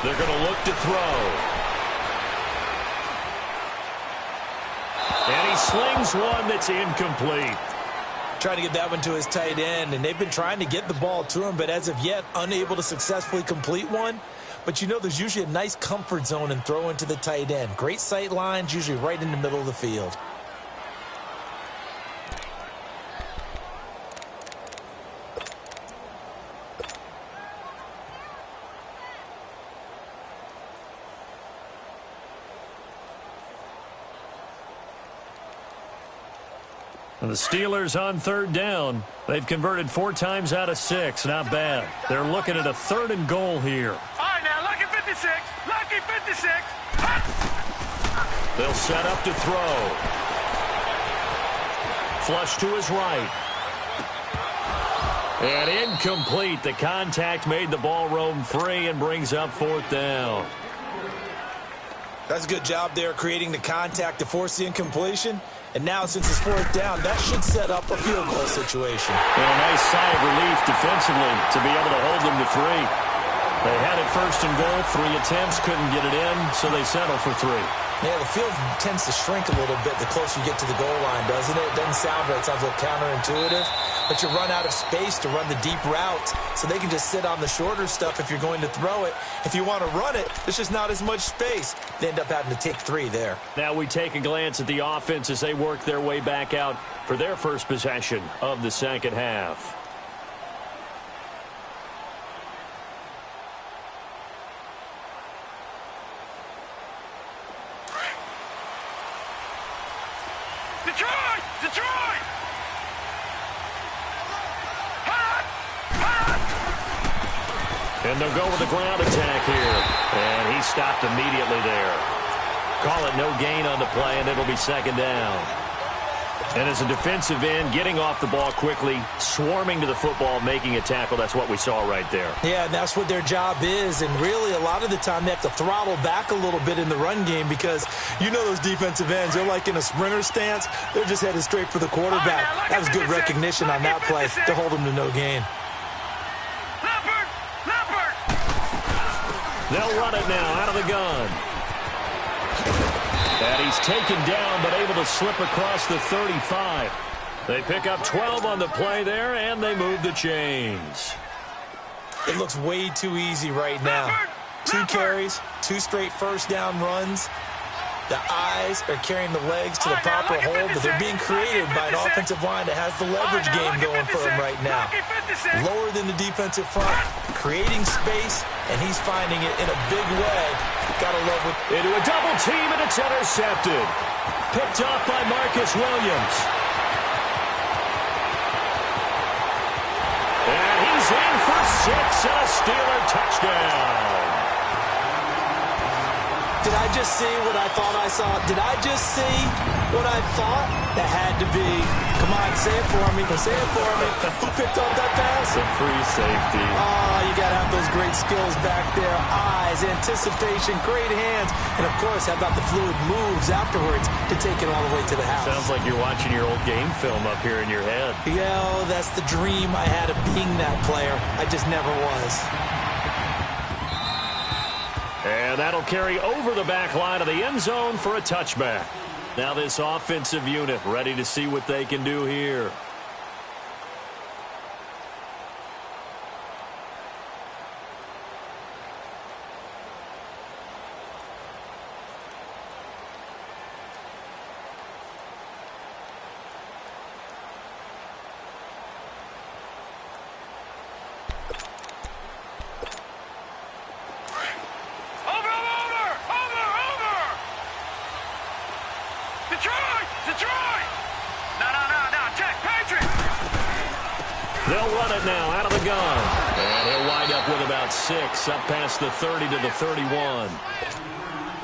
They're going to look to throw. And he slings one that's incomplete. Trying to get that one to his tight end, and they've been trying to get the ball to him, but as of yet, unable to successfully complete one. But you know there's usually a nice comfort zone in throwing to the tight end. Great sight lines, usually right in the middle of the field. And the Steelers on 3rd down. They've converted 4 times out of 6. Not bad. They're looking at a 3rd and goal here. All right, now, lucky 56. Lucky 56. They'll set up to throw. Flush to his right. And incomplete. The contact made the ball roam free and brings up 4th down. That's a good job there creating the contact to force the incompletion. And now, since it's 4th down, that should set up a field goal situation. And a nice sigh of relief defensively to be able to hold them to 3. They had it 1st and goal. 3 attempts, couldn't get it in, so they settle for 3. Yeah, the field tends to shrink a little bit the closer you get to the goal line, doesn't it? It doesn't sound right. It sounds a little counterintuitive. But you run out of space to run the deep routes, so they can just sit on the shorter stuff if you're going to throw it. If you want to run it, there's just not as much space. They end up having to take 3 there. Now we take a glance at the offense as they work their way back out for their first possession of the 2nd half. Detroit! Detroit! And they'll go with the ground attack here. And he stopped immediately there. Call it no gain on the play, and it'll be second down. And as a defensive end, getting off the ball quickly, swarming to the football, making a tackle, that's what we saw right there. Yeah, and that's what their job is. And really, a lot of the time, they have to throttle back a little bit in the run game because you know those defensive ends, they're like in a sprinter stance. They're just headed straight for the quarterback. That was good recognition on that play to hold them to no gain. They'll run it now out of the gun. And he's taken down, but able to slip across the 35. They pick up 12 on the play there, and they move the chains. It looks way too easy right now. 2 carries, 2 straight first down runs. The eyes are carrying the legs to the proper hold, but they're being created by an offensive line that has the leverage game going for them right now. Lower than the defensive front, creating space, and he's finding it in a big way. Gotta love it. Into a double team, and it's intercepted. Picked off by Marcus Williams. And he's in for 6 and a Steeler touchdown. Did I just see what I thought I saw? Did I just see what I thought? That had to be. Come on, say it for me. Say it for me. Who picked up that pass? The free safety. Oh, you got to have those great skills back there. Eyes, anticipation, great hands. And, of course, how about the fluid moves afterwards to take it all the way to the house? Sounds like you're watching your old game film up here in your head. Yeah, that's the dream I had of being that player. I just never was. And that'll carry over the back line of the end zone for a touchback. Now this offensive unit ready to see what they can do here. They'll run it now out of the gun. And he'll wind up with about 6 up past the 30 to the 31.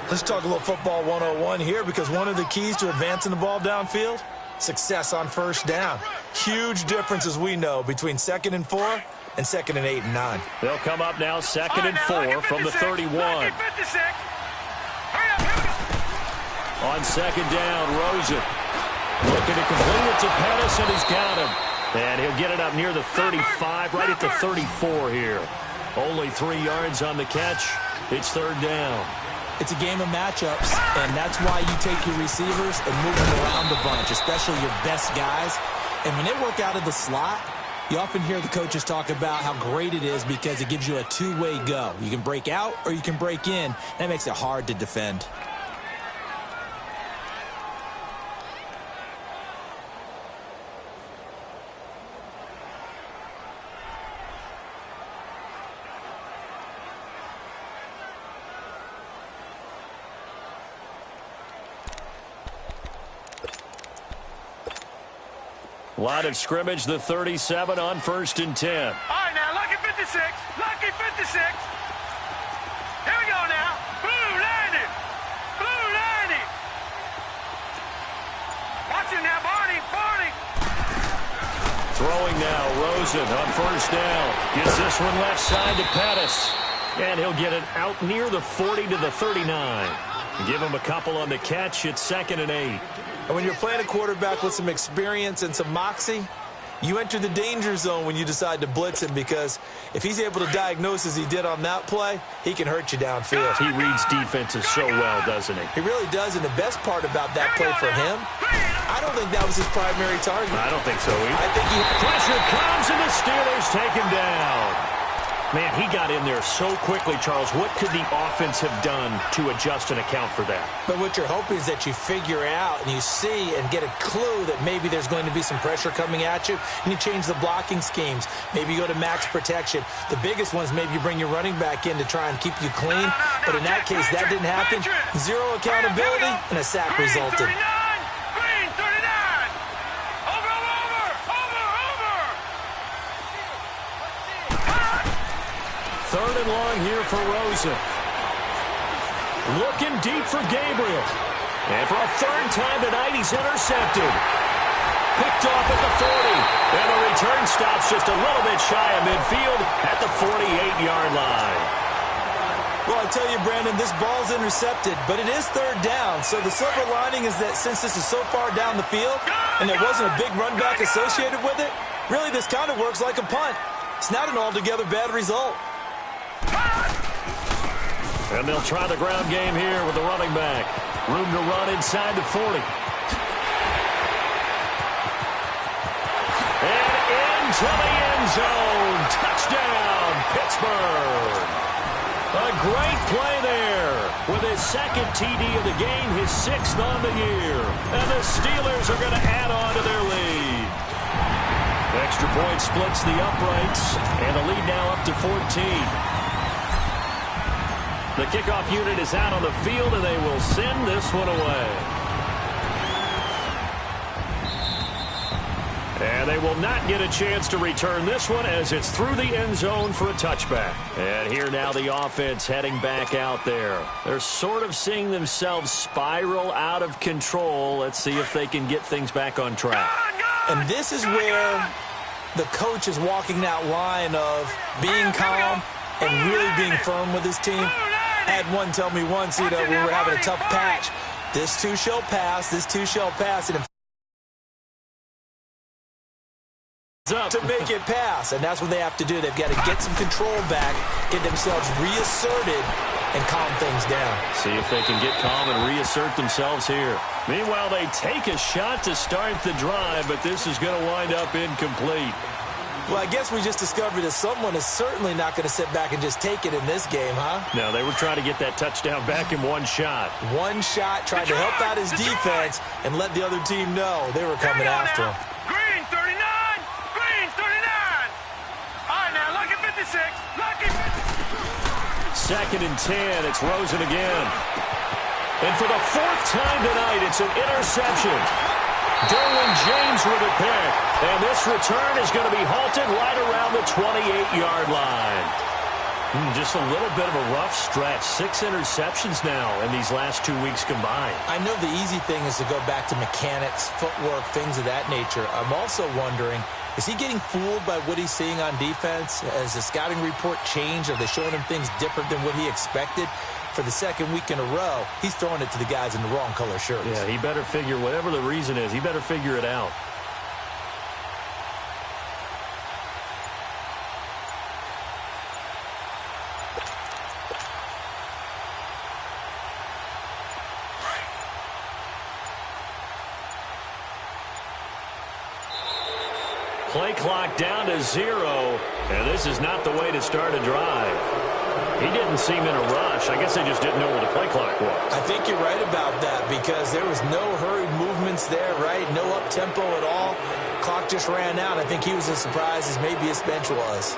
Let's talk a little football 101 here because one of the keys to advancing the ball downfield, success on first down. Huge difference, as we know, between 2nd and 4 and 2nd and 8 and 9. They'll come up now 2nd and 4 from the 31. On 2nd down, Rosen looking to complete it to Pettis, and he's got him. And he'll get it up near the 35, right at the 34 here. Only 3 yards on the catch. It's 3rd down. It's a game of matchups, and that's why you take your receivers and move them around a bunch, especially your best guys. And when they work out of the slot, you often hear the coaches talk about how great it is because it gives you a two-way go. You can break out or you can break in. That makes it hard to defend. Line of scrimmage, the 37 on 1st and 10. All right, now, lucky 56. Lucky 56. Here we go now. Blue 90. Blue 90. Watch it now, Barney. Barney. Throwing now, Rosen on 1st down. Gets this one left side to Pettis. And he'll get it out near the 40 to the 39. Give him a couple on the catch. It's 2nd and 8. And when you're playing a quarterback with some experience and some moxie, you enter the danger zone when you decide to blitz him because if he's able to diagnose as he did on that play, he can hurt you downfield. He reads defenses so well, doesn't he? He really does, and the best part about that play for him, I don't think that was his primary target. I don't think so either. I think Pressure comes, and the Steelers take him down. Man, he got in there so quickly, Charles. What could the offense have done to adjust and account for that? But what you're hoping is that you figure out and you see and get a clue that maybe there's going to be some pressure coming at you, and you change the blocking schemes. Maybe you go to max protection. The biggest one is maybe you bring your running back in to try and keep you clean. But in that case, that didn't happen. Zero accountability, and a sack resulted. 39, Green 39. 3rd and long here for Rosen. Looking deep for Gabriel. And for a 3rd time tonight, he's intercepted. Picked off at the 40. And the return stops just a little bit shy of midfield at the 48-yard line. Well, I tell you, Brandon, this ball's intercepted, but it is 3rd down. So the silver lining is that since this is so far down the field and there wasn't a big run back associated with it, really this kind of works like a punt. It's not an altogether bad result. And they'll try the ground game here with the running back. Room to run inside the 40. And into the end zone. Touchdown, Pittsburgh. A great play there with his 2nd TD of the game, his 6th on the year. And the Steelers are going to add on to their lead. Extra point splits the uprights, and the lead now up to 14. The kickoff unit is out on the field, and they will send this one away. And they will not get a chance to return this one as it's through the end zone for a touchback. And here now the offense heading back out there. They're sort of seeing themselves spiral out of control. Let's see if they can get things back on track. And this is where the coach is walking that line of being calm and really being firm with his team. I had one tell me once, we were having a tough patch. This too shall pass. This too shall pass. And to make it pass, and that's what they have to do. They've got to get some control back, get themselves reasserted, and calm things down. See if they can get calm and reassert themselves here. Meanwhile, they take a shot to start the drive, but this is going to wind up incomplete. Well, I guess we just discovered that someone is certainly not going to sit back and just take it in this game, huh? No, they were trying to get that touchdown back in one shot. One shot, trying to help out his defense and let the other team know they were coming after him. Green 39! Green 39! All right, now, lucky 56. Lucky 56. 2nd and 10. It's Rosen again. And for the 4th time tonight, it's an interception. Derwin James with a pick. And this return is going to be halted right around the 28-yard line. Just a little bit of a rough stretch. 6 interceptions now in these last 2 weeks combined. I know the easy thing is to go back to mechanics, footwork, things of that nature. I'm also wondering, is he getting fooled by what he's seeing on defense? Has the scouting report changed? Are they showing him things different than what he expected? For the 2nd week in a row, he's throwing it to the guys in the wrong color shirts. Yeah, he better figure, whatever the reason is, he better figure it out. Play clock down to 0, and this is not the way to start a drive. He didn't seem in a rush. I guess they just didn't know where the play clock was. I think you're right about that because there was no hurried movements there, right? No up-tempo at all. Clock just ran out. I think he was as surprised as maybe his bench was.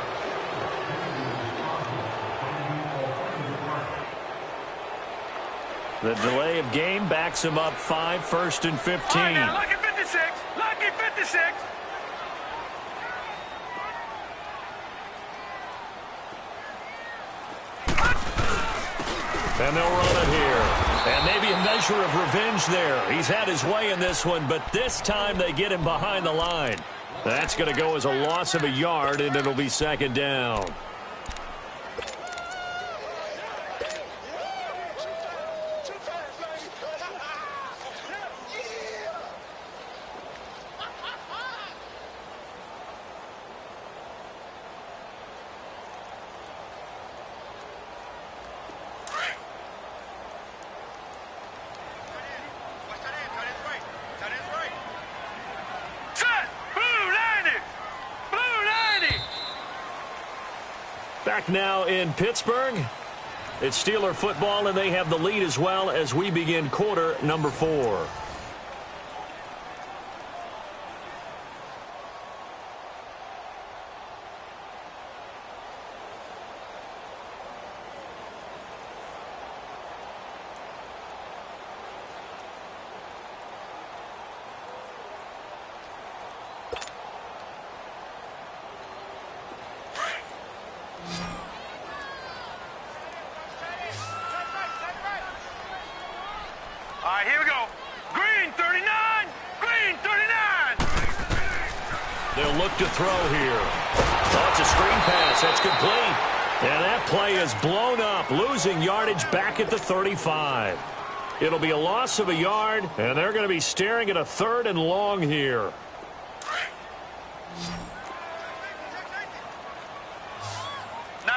The delay of game backs him up 5, 1st and 15. All right, now, lucky 56. Lucky 56. And they'll run it here. And maybe a measure of revenge there. He's had his way in this one, but this time they get him behind the line. That's going to go as a loss of a yard, and it'll be 2nd down. Back now in Pittsburgh. It's Steeler football, and they have the lead as well as we begin quarter number 4. He'll look to throw here. Oh, it's a screen pass. That's complete. And that play is blown up, losing yardage back at the 35. It'll be a loss of a yard, and they're going to be staring at a 3rd and long here. No.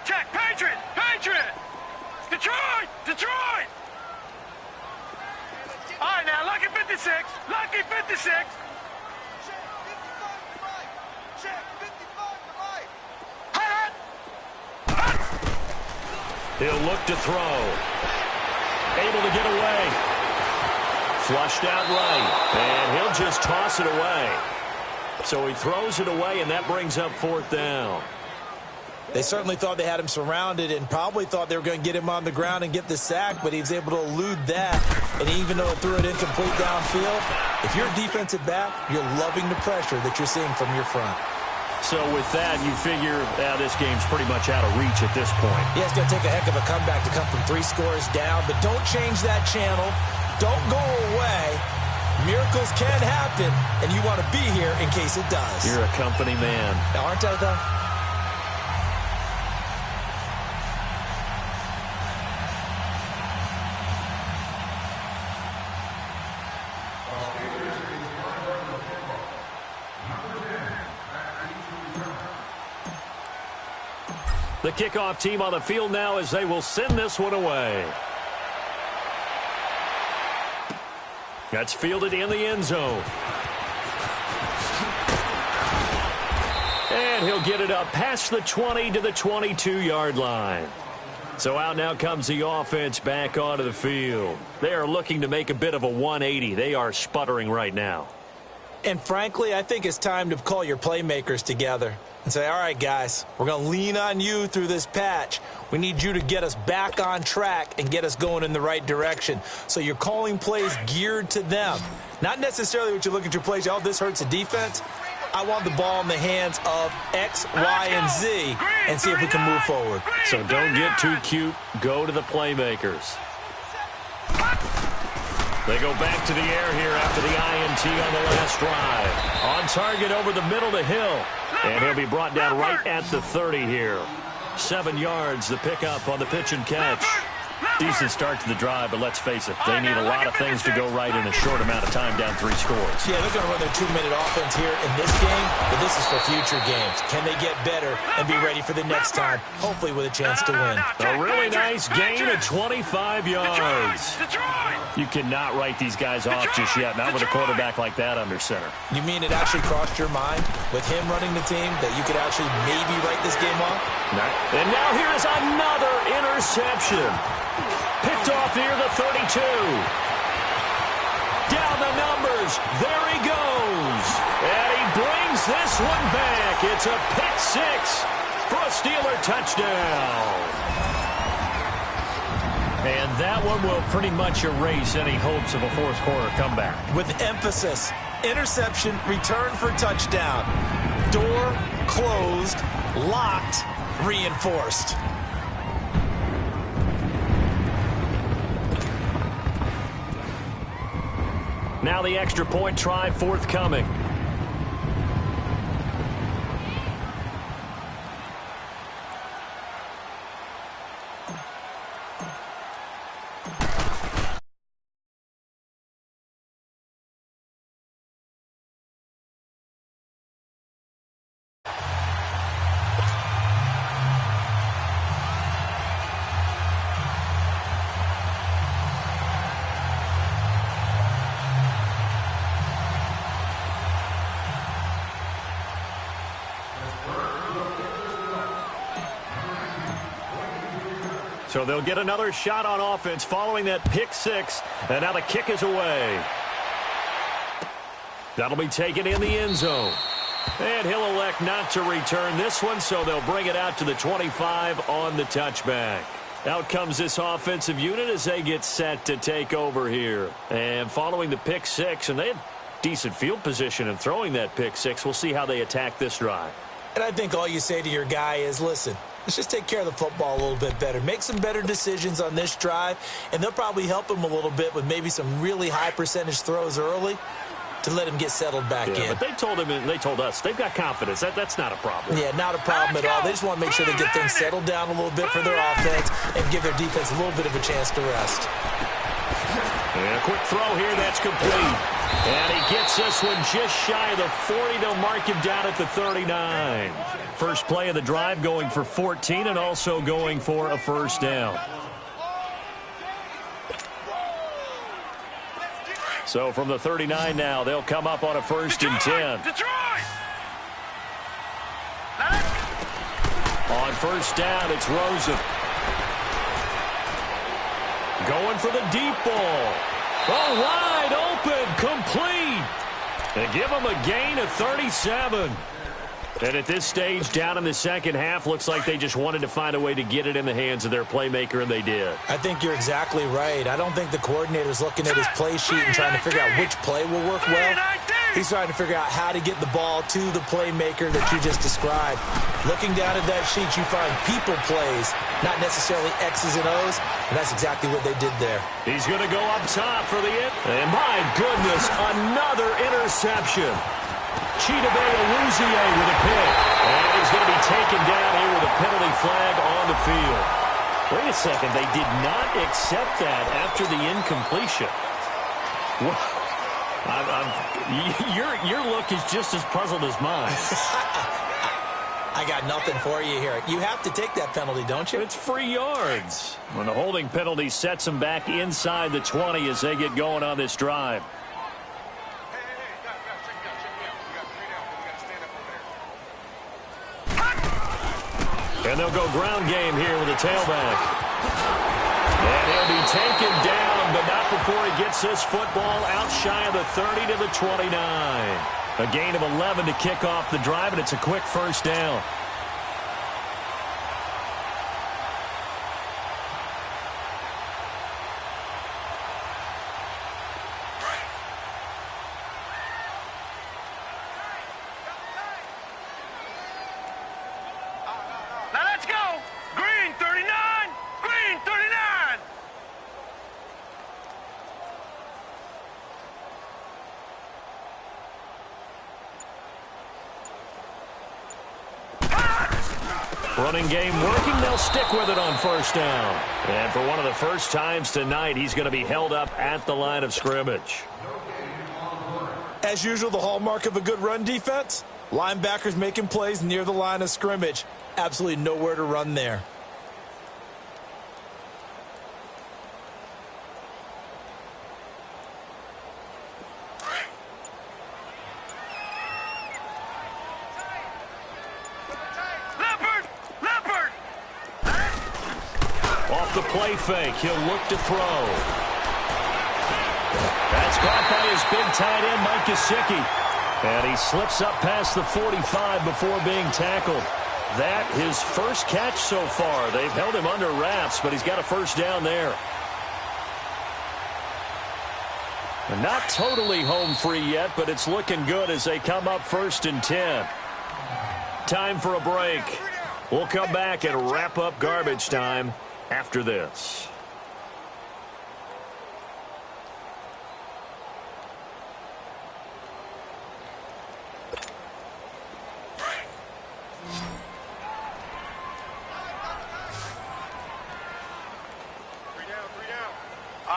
Check. Patriot. Detroit. All right, now, lucky 56. Check, 55 to right. He'll look to throw. Able to get away. Flushed out right. And he'll just toss it away. So he throws it away, and that brings up 4th down. They certainly thought they had him surrounded and probably thought they were going to get him on the ground and get the sack, but he was able to elude that. And even though it threw it incomplete downfield, if you're a defensive back, you're loving the pressure that you're seeing from your front. So with that, you figure this game's pretty much out of reach at this point. Yeah, it's going to take a heck of a comeback to come from 3 scores down, but don't change that channel. Don't go away. Miracles can happen, and you want to be here in case it does. You're a company man. Aren't I, though? The kickoff team on the field now as they will send this one away. That's fielded in the end zone. And he'll get it up past the 20 to the 22-yard line. So out now comes the offense back onto the field. They are looking to make a bit of a 180. They are sputtering right now. And frankly, I think it's time to call your playmakers together and say, all right, guys, we're going to lean on you through this patch. We need you to get us back on track and get us going in the right direction. So you're calling plays geared to them. Not necessarily what you look at your plays, oh, this hurts the defense. I want the ball in the hands of X, Y, and Z and see if we can move forward. So don't get too cute. Go to the playmakers. They go back to the air here after the INT on the last drive. On target over the middle to Hill. And he'll be brought down right at the 30 here. 7 yards, the pickup on the pitch and catch. Decent start to the drive, but let's face it, they need a lot of things to go right in a short amount of time down 3 scores. Yeah, they're going to run their 2-minute offense here in this game, but this is for future games. Can they get better and be ready for the next time, hopefully with a chance to win? A really nice gain of 25 yards. You cannot write these guys off just yet, not with a quarterback like that under center. You mean it actually crossed your mind with him running the team that you could actually maybe write this game off? And now here's another interception. Picked off near the 32. Down the numbers. There he goes. And he brings this one back. It's a pick 6 for a Steeler touchdown. And that one will pretty much erase any hopes of a fourth quarter comeback. With emphasis, interception, return for touchdown. Door closed, locked, reinforced. Now the extra point try forthcoming. So they'll get another shot on offense following that pick 6. And now the kick is away. That'll be taken in the end zone. And he'll elect not to return this one, so they'll bring it out to the 25 on the touchback. Out comes this offensive unit as they get set to take over here. And following the pick 6, and they had decent field position in throwing that pick 6. We'll see how they attack this drive. And I think all you say to your guy is, listen, let's just take care of the football a little bit better. Make some better decisions on this drive, and they'll probably help him a little bit with maybe some really high percentage throws early. to let him get settled back in. But they told us they've got confidence. That's not a problem. Yeah, not a problem at all. They just want to make sure they get things settled down a little bit for their offense and give their defense a little bit of a chance to rest. And a quick throw here, that's complete. And he gets this one just shy of the 40. They'll mark him down at the 39. First play of the drive going for 14 and also going for a first down. So from the 39 now, they'll come up on a first and 10. On first down, it's Rosen. Going for the deep ball. Oh, wide open, complete. And give them a gain of 37. And at this stage, down in the second half, looks like they just wanted to find a way to get it in the hands of their playmaker, and they did. I think you're exactly right. I don't think the coordinator's looking at his play sheet and trying to figure out which play will work well. He's trying to figure out how to get the ball to the playmaker that you just described. Looking down at that sheet, you find people plays, not necessarily X's and O's, and that's exactly what they did there. He's going to go up top for the hit. And my goodness, another interception. Chidobe Awuzie with a pick. And he's going to be taken down here with a penalty flag on the field. Wait a second. They did not accept that after the incompletion. Your look is just as puzzled as mine. I got nothing for you here. You have to take that penalty, don't you? It's free yards. When the holding penalty sets them back inside the 20 as they get going on this drive. And they'll go ground game here with a tailback. And he'll be taken down, but not before he gets this football out shy of the 30 to the 29. A gain of 11 to kick off the drive, and it's a quick first down. Running game working. They'll stick with it on first down. And for one of the first times tonight, he's going to be held up at the line of scrimmage. As usual, the hallmark of a good run defense, linebackers making plays near the line of scrimmage. Absolutely nowhere to run there. Off the play fake, he'll look to throw. That's caught by his big tight end, Mike Gesicki. And he slips up past the 45 before being tackled. That his first catch so far. They've held him under wraps, but he's got a first down there. And not totally home free yet, but it's looking good as they come up first and 10. Time for a break. We'll come back and wrap up garbage time after this.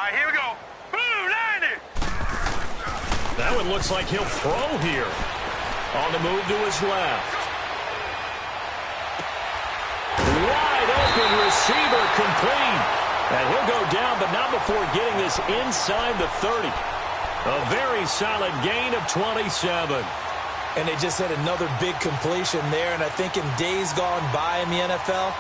Here we go. Boom, landed. That one looks like he'll throw here. On the move to his left. Wide open receiver complete. And he'll go down, but not before getting this inside the 30. A very solid gain of 27. And they just had another big completion there. And I think in days gone by in the NFL,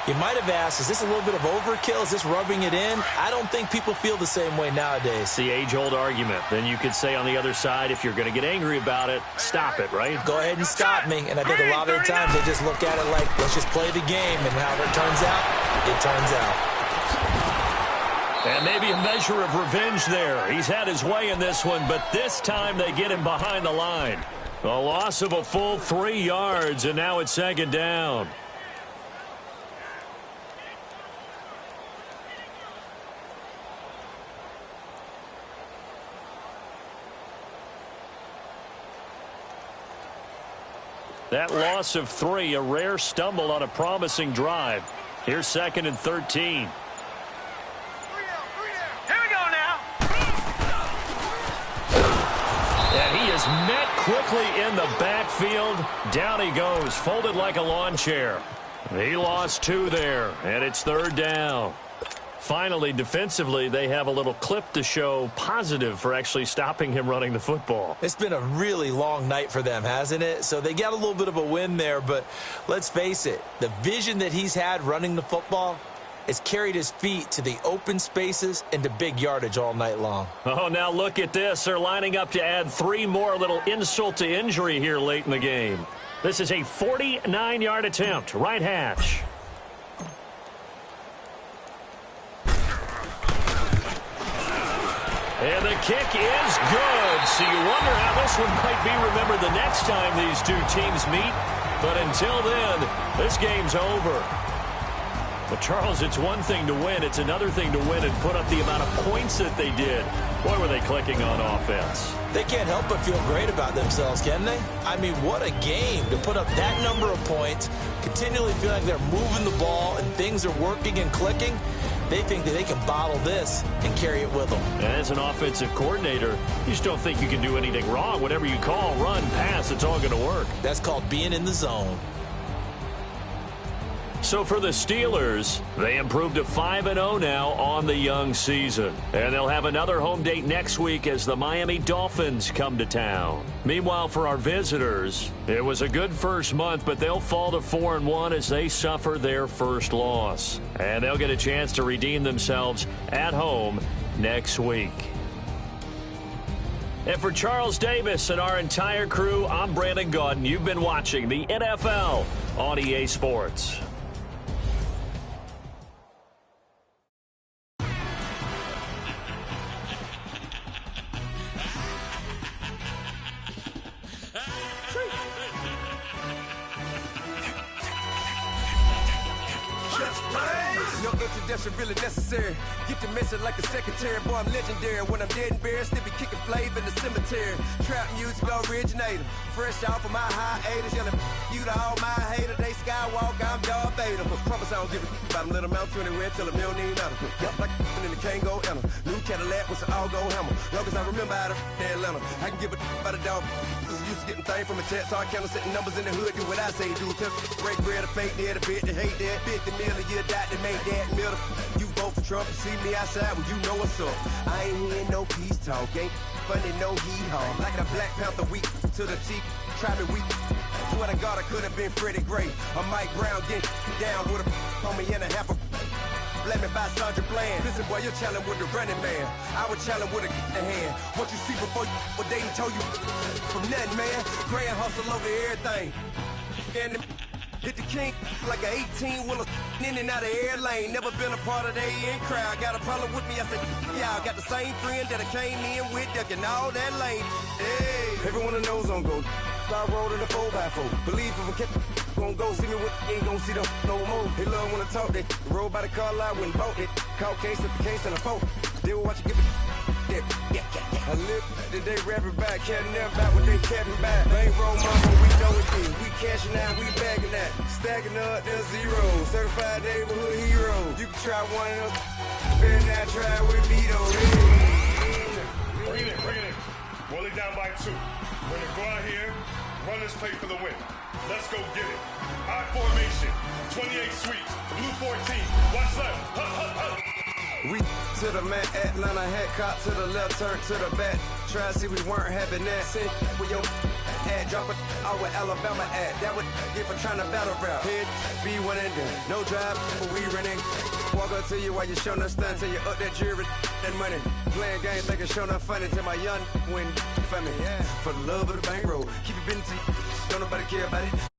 you might have asked, is this a little bit of overkill? Is this rubbing it in? I don't think people feel the same way nowadays. It's the age-old argument. Then you could say on the other side, if you're going to get angry about it, stop it, right? Go ahead and stop me. And I think a lot of the times they just look at it like, let's just play the game. And however it turns out, it turns out. And maybe a measure of revenge there. He's had his way in this one, but this time they get him behind the line. A loss of a full 3 yards, and now it's second down. That loss of 3, a rare stumble on a promising drive. Here's 2nd and 13. And he is met quickly in the backfield. Down he goes, folded like a lawn chair. He lost 2 there, and it's 3rd down. Finally, defensively, they have a little clip to show positive for actually stopping him running the football. It's been a really long night for them, hasn't it? So they got a little bit of a win there, but let's face it, the vision that he's had running the football has carried his feet to the open spaces and to big yardage all night long. Oh, now look at this. They're lining up to add 3 more, a little insult to injury here late in the game. This is a 49-yard attempt, right hash. And the kick is good. So you wonder how this one might be remembered the next time these two teams meet. But until then, this game's over. But, Charles, it's one thing to win. It's another thing to win and put up the amount of points that they did. Boy, were they clicking on offense. They can't help but feel great about themselves, can they? I mean, what a game to put up that number of points, continually feel like they're moving the ball and things are working and clicking. They think that they can bottle this and carry it with them. And as an offensive coordinator, you just don't think you can do anything wrong. Whatever you call, run, pass, it's all going to work. That's called being in the zone. So for the Steelers, they improved to 5-0 now on the young season. And they'll have another home date next week as the Miami Dolphins come to town. Meanwhile, for our visitors, it was a good first month, but they'll fall to 4-1 as they suffer their first loss. And they'll get a chance to redeem themselves at home next week. And for Charles Davis and our entire crew, I'm Brandon Gaudin. You've been watching the NFL on EA Sports. Really necessary. Get the message like a secretary. Boy, I'm legendary. When I'm dead and buried, still be kicking flavor in the cemetery. Trap music originator. Fresh off of my hiatus. Yelling you to all my haters. They skywalk, I'm Darth Vader. Promise I don't give a about them. Let them out to anywhere till a million need out. Yup, like and the can't go enter. New Cadillac with an all-go hammer. Long as I remember out of Atlanta. I can give a about a dog. Used to getting things from a text, so I count setting numbers in the hood. Do what I say, do. Break bread, a fake there, the bit, they hate that. 50 million, you die to make that middle. You vote for Trump, you see me outside, well, you know what's up. I ain't hearing no peace talk, ain't funny, no hee-haw. Like a Black Panther week to the teeth, try me weak. Swear to God, I could have been Freddie Gray. Or Mike Brown getting down with a on me and a half a. Let me buy Sandra Bland. Listen, boy, you're challenging with the running man. I would challenge with a hand. What you see before you, what they done told you from nothing, man. Grand hustle over everything. And hit the king like an 18-wheeler in and out of air lane. Never been a part of the in crowd. Got a problem with me? I said, yeah, I got the same friend that I came in with, ducking all that lane. Hey, everyone knows I'm go. I rolled in a 4x4. Believe if I kept gon' go see me what ain't gon' see them no more. They love when I talk, they roll by the car lot when bought it. Call case at the case and a phone. They will watch you give it. I live that they rapping back, can't never back what they capping back. They ain't roll mama, we know it is. We cashing out, we bagging that. Stacking up, there's zero. Certified neighborhood hero. You can try one of those, better not try with me though. Bring it in. Roll it down by 2. We're gonna go out here, run this play for the win. Let's go get it. I formation, 28 sweeps, blue 14. Watch left. We to the man, Atlanta head cop to the left, turn to the back. Try to see we weren't having that. Send with your ad, drop it out with Alabama ad. That would get for trying to battle rap. Head, be one and done. No drive, but we running. Walk up to you while you showing us stunts. Till you up that jury, that money. Playing games, thinking showing up funny. Till my young win for me. Yeah. For the love of the bankroll. Keep it busy, don't nobody care about it.